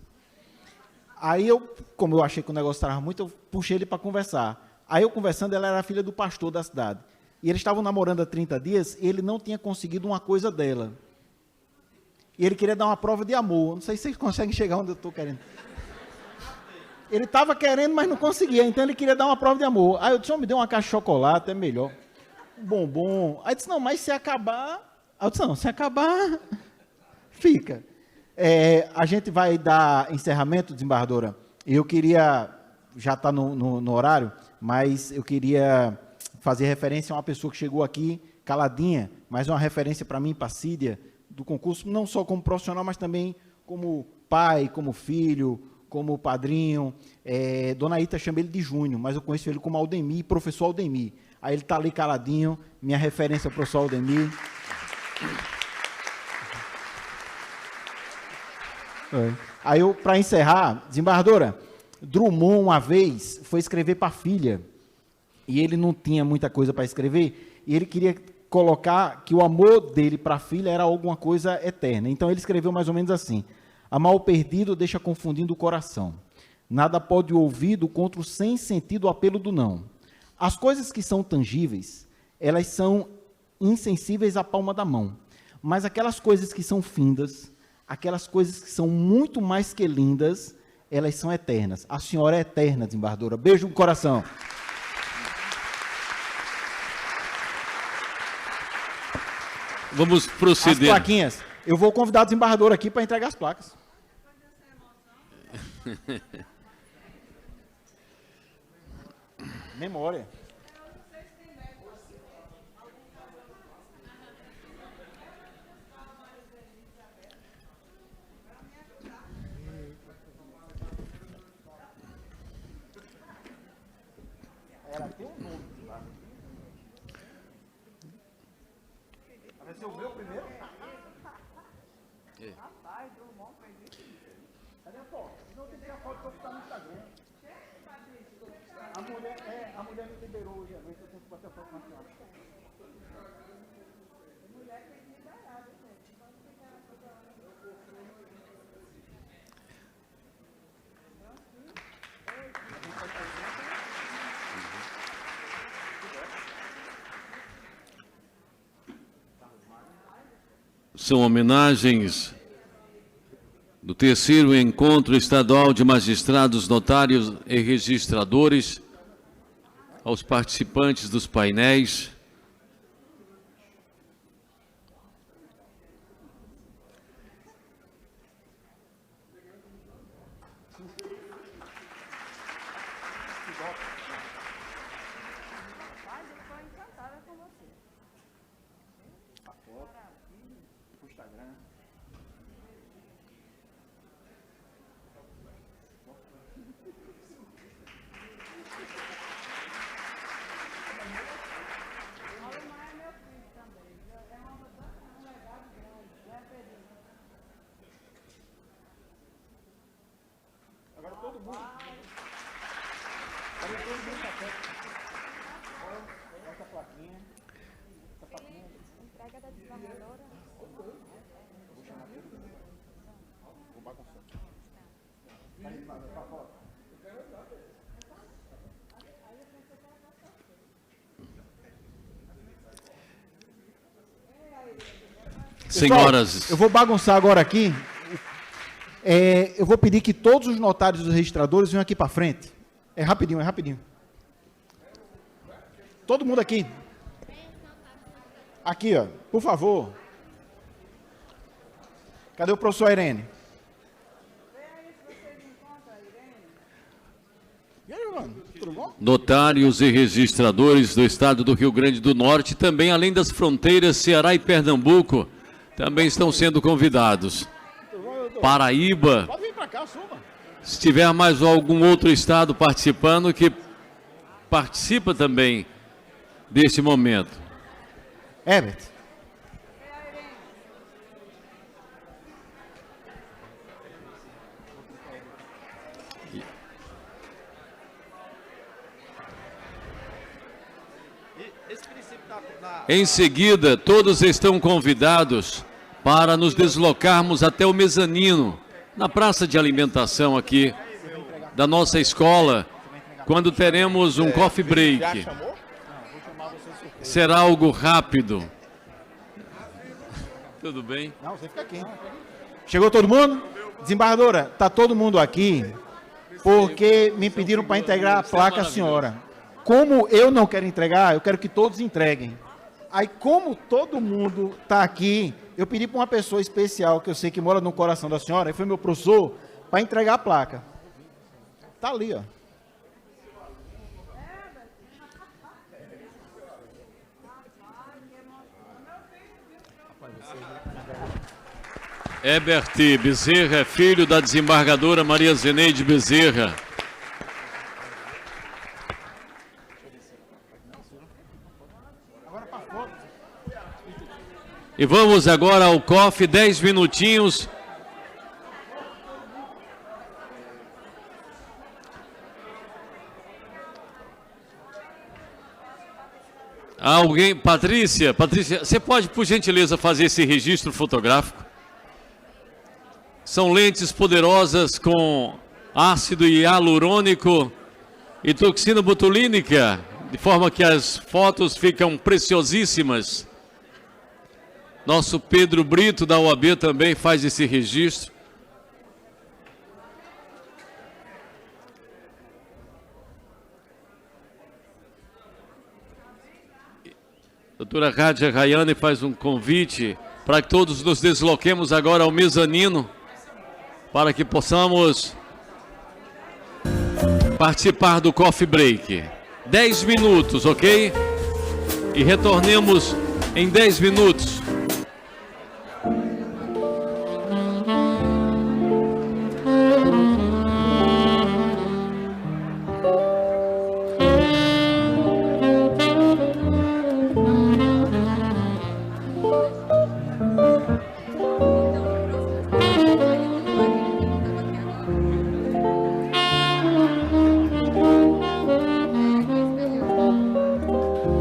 Aí eu, como eu achei que o negócio estava muito, eu puxei ele para conversar. Aí eu conversando, ela era filha do pastor da cidade. E eles estavam namorando há 30 dias e ele não tinha conseguido uma coisa dela. E ele queria dar uma prova de amor. Não sei se vocês conseguem chegar onde eu estou querendo. Ele estava querendo, mas não conseguia. Então ele queria dar uma prova de amor. Aí eu disse, me dê uma caixa de chocolate, é melhor. Um bombom. Aí eu disse, não, mas se acabar... Aí eu disse, não, se acabar, fica. A gente vai dar encerramento, desembargadora. Eu queria... Já está no horário, mas eu queria fazer referência a uma pessoa que chegou aqui caladinha, mas é uma referência para mim, para Cídia, do concurso, não só como profissional, mas também como pai, como filho, como padrinho. Dona Ita chama ele de Júnior, mas eu conheço ele como Aldemir, professor Aldemir. Aí ele está ali caladinho, minha referência é o professor Aldemir. Aí eu, para encerrar, desembargadora, Drummond, uma vez, foi escrever para a filha, e ele não tinha muita coisa para escrever, e ele queria colocar que o amor dele para a filha era alguma coisa eterna. Então, ele escreveu mais ou menos assim, amar o perdido deixa confundindo o coração. Nada pode o ouvido contra o sem sentido o apelo do não. As coisas que são tangíveis, elas são insensíveis à palma da mão. Mas aquelas coisas que são findas, aquelas coisas que são muito mais que lindas, elas são eternas. A senhora é eterna, desembargadora. Beijo no coração. Vamos proceder. As plaquinhas. Eu vou convidar o desembargador aqui para entregar as placas. Memória. ser o meu primeiro? Cadê a foto? Não tem que ter a foto para botar no Instagram. A mulher me liberou hoje à noite, eu tenho que bater a foto na senhora. São homenagens do terceiro Encontro Estadual de Magistrados, Notários e Registradores aos participantes dos painéis. Senhoras, eu vou bagunçar agora aqui. Eu vou pedir que todos os notários e os registradores venham aqui para frente. É rapidinho, é rapidinho. Todo mundo aqui. Aqui, ó, por favor. Cadê o professor Irene? E aí, mano? Tudo bom? notários e registradores do estado do Rio Grande do Norte, também além das fronteiras Ceará e Pernambuco, também estão sendo convidados. Paraíba, Pode vir para cá, suma. se tiver mais algum outro estado participando, que participa também deste momento. Herbert. Em seguida, todos estão convidados para nos deslocarmos até o mezanino, na praça de alimentação aqui da nossa escola, quando teremos um coffee break. Será algo rápido. Tudo bem? Não, você fica aqui. Chegou todo mundo? Desembargadora, tá todo mundo aqui porque me pediram para entregar a placa à senhora. Como eu não quero entregar, eu quero que todos entreguem. Aí, como todo mundo está aqui, eu pedi para uma pessoa especial, que eu sei que mora no coração da senhora, e foi meu professor, para entregar a placa. Está ali, ó. Herbert Bezerra, filho da desembargadora Maria Zeneide Bezerra. E vamos agora ao COF, 10 minutinhos. Alguém, Patrícia, você pode, por gentileza, fazer esse registro fotográfico? São lentes poderosas com ácido hialurônico e toxina botulínica, de forma que as fotos ficam preciosíssimas. Nosso Pedro Brito, da OAB, também faz esse registro. Doutora Rádia Rayane faz um convite para que todos nos desloquemos agora ao mezanino, para que possamos participar do coffee break. 10 minutos, ok? E retornemos em 10 minutos.